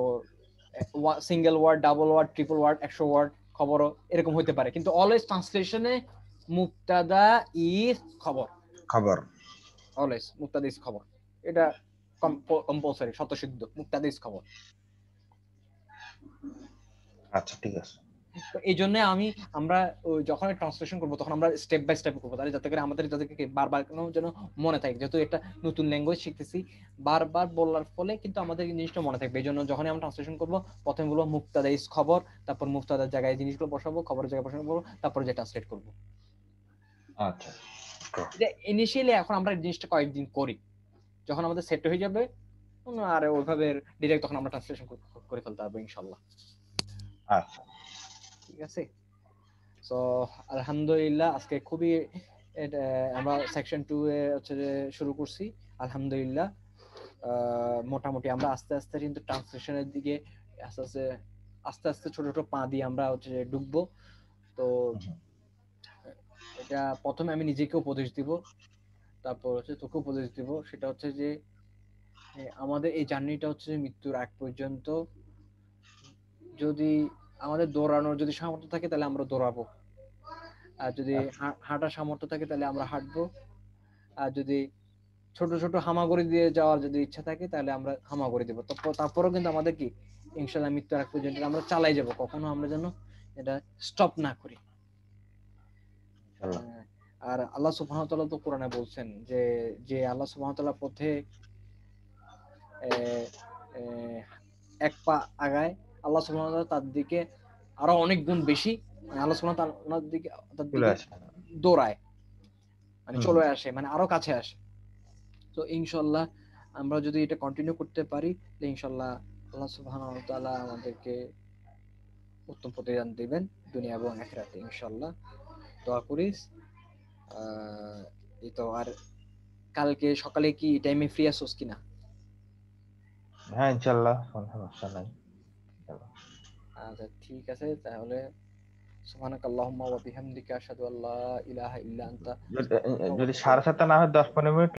single word, double word, triple word, 100 word খবরও এরকম হতে পারে, কিন্তু অলওয়েজ ট্রান্সলেশনে মুবতাদা ইজ খবর, অলওয়েজ মুবতাদা ইজ খবর। এটা কম্পালসারি, স্বতঃসিদ্ধ, মুবতাদা ইজ খবর। আচ্ছা ঠিক আছে। তো এই জন্য আমরা যখন ট্রান্সলেশন করবো তখন আমরা স্টেপ বাই স্টেপ করবো, তাহলে যাতে করে আমাদের যাদেরকে বারবার যেন মনে থাকে, যেহেতু একটা নতুন ল্যাঙ্গুয়েজ শিখতেছি, বারবার বলার ফলে কিন্তু আমাদের এই জিনিসটা মনে থাকবে। এই জন্য যখন আমরা ট্রান্সলেশন করবো প্রথমে বলবো মুক্তাদা ইস খবর, তারপর মুক্তাদার জায়গায় জিনিসগুলো বসাবো, খবরের জায়গায় বসাবো, তারপর যে ট্রান্সলেট করবো। আচ্ছা, এটা ইনিশিয়ালি এখন আমরা এই জিনিসটা কয়েকদিন করি, যখন আমাদের সেট হয়ে যাবে আর ওইভাবে ডিরেক্ট তখন আমরা ট্রান্সলেশন করে ফেলতে পারবো ইনশাল্লাহ। আচ্ছা, ঠিক আছে। তো আলহামদুলিল্লাহ আজকে খুবই আমরা সেকশন 2 এ হচ্ছে যে শুরু করছি আলহামদুলিল্লাহ। মোটামুটি আমরা আস্তে আস্তে কিন্তু ট্রান্সলেশনের দিকে আস্তে আস্তে আস্তে আস্তে ছোট ছোট পা দিয়ে আমরা হচ্ছে যে ঢুকবো। তো এটা প্রথমে আমি নিজেকে উপদেশ দিব, তারপর হচ্ছে তোকে উপদেশ দিব। সেটা হচ্ছে যে আমাদের এই জার্নিটা হচ্ছে মৃত্যুর আগ পর্যন্ত যদি আমাদের দৌড়ানোর যদি সামর্থ্য থাকে তাহলে আমরা দৌড়াবো, আর যদি হাঁটার সামর্থ্য থাকে তাহলে আমরা হাঁটবো, আর যদি ছোট ছোট হামাগুড়ি দিয়ে যাওয়ার যদি ইচ্ছা থাকে তাহলে আমরা হামাগুড়ি দেবো। তারপরেও কিন্তু আমাদের কি ইনশাল্লাহ মৃত্যুর আগ পর্যন্ত আমরা চালাই যাব, কখনো আমরা যেন এটা স্টপ না করি। আর আল্লাহ সুবহানাহু ওয়া তাআলা তো কোরআনে বলছেন যে যে আল্লাহ সুবহানাহু ওয়া তাআলার পথে এক পা আগায়, আল্লাহ সুবহানাহু ওয়া তাআলা তার দিকে আরো অনেক গুণ বেশি, আল্লাহ সুবহানাহু ওয়া তাআলা ওনার দিকে তার দিকে দৌড়ায়, মানে চলে আসে, মানে আরো কাছে আসে। তো ইনশাআল্লাহ আমরা যদি এটা কন্টিনিউ করতে পারি তাহলে ইনশাআল্লাহ আল্লাহ সুবহানাহু ওয়া তাআলা আমাদেরকে উত্তম প্রতিদান দিবেন দুনিয়া এবং আখিরাতে ইনশাআল্লাহ। দোয়া করিস। এই তো, আর কালকে সকালে কি টাইমে ফ্রি আছোস কিনা? হ্যাঁ ইনশাআল্লাহ, কোনো সমস্যা নাই। আচ্ছা ঠিক আছে, তাহলে সুবহানাকাল্লাহুম্মা ওয়া বিহামদিকা আশহাদু আল্লা ইলাহা ইল্লা আনতা। যদি 7:30 না হয় 10-15 মিনিট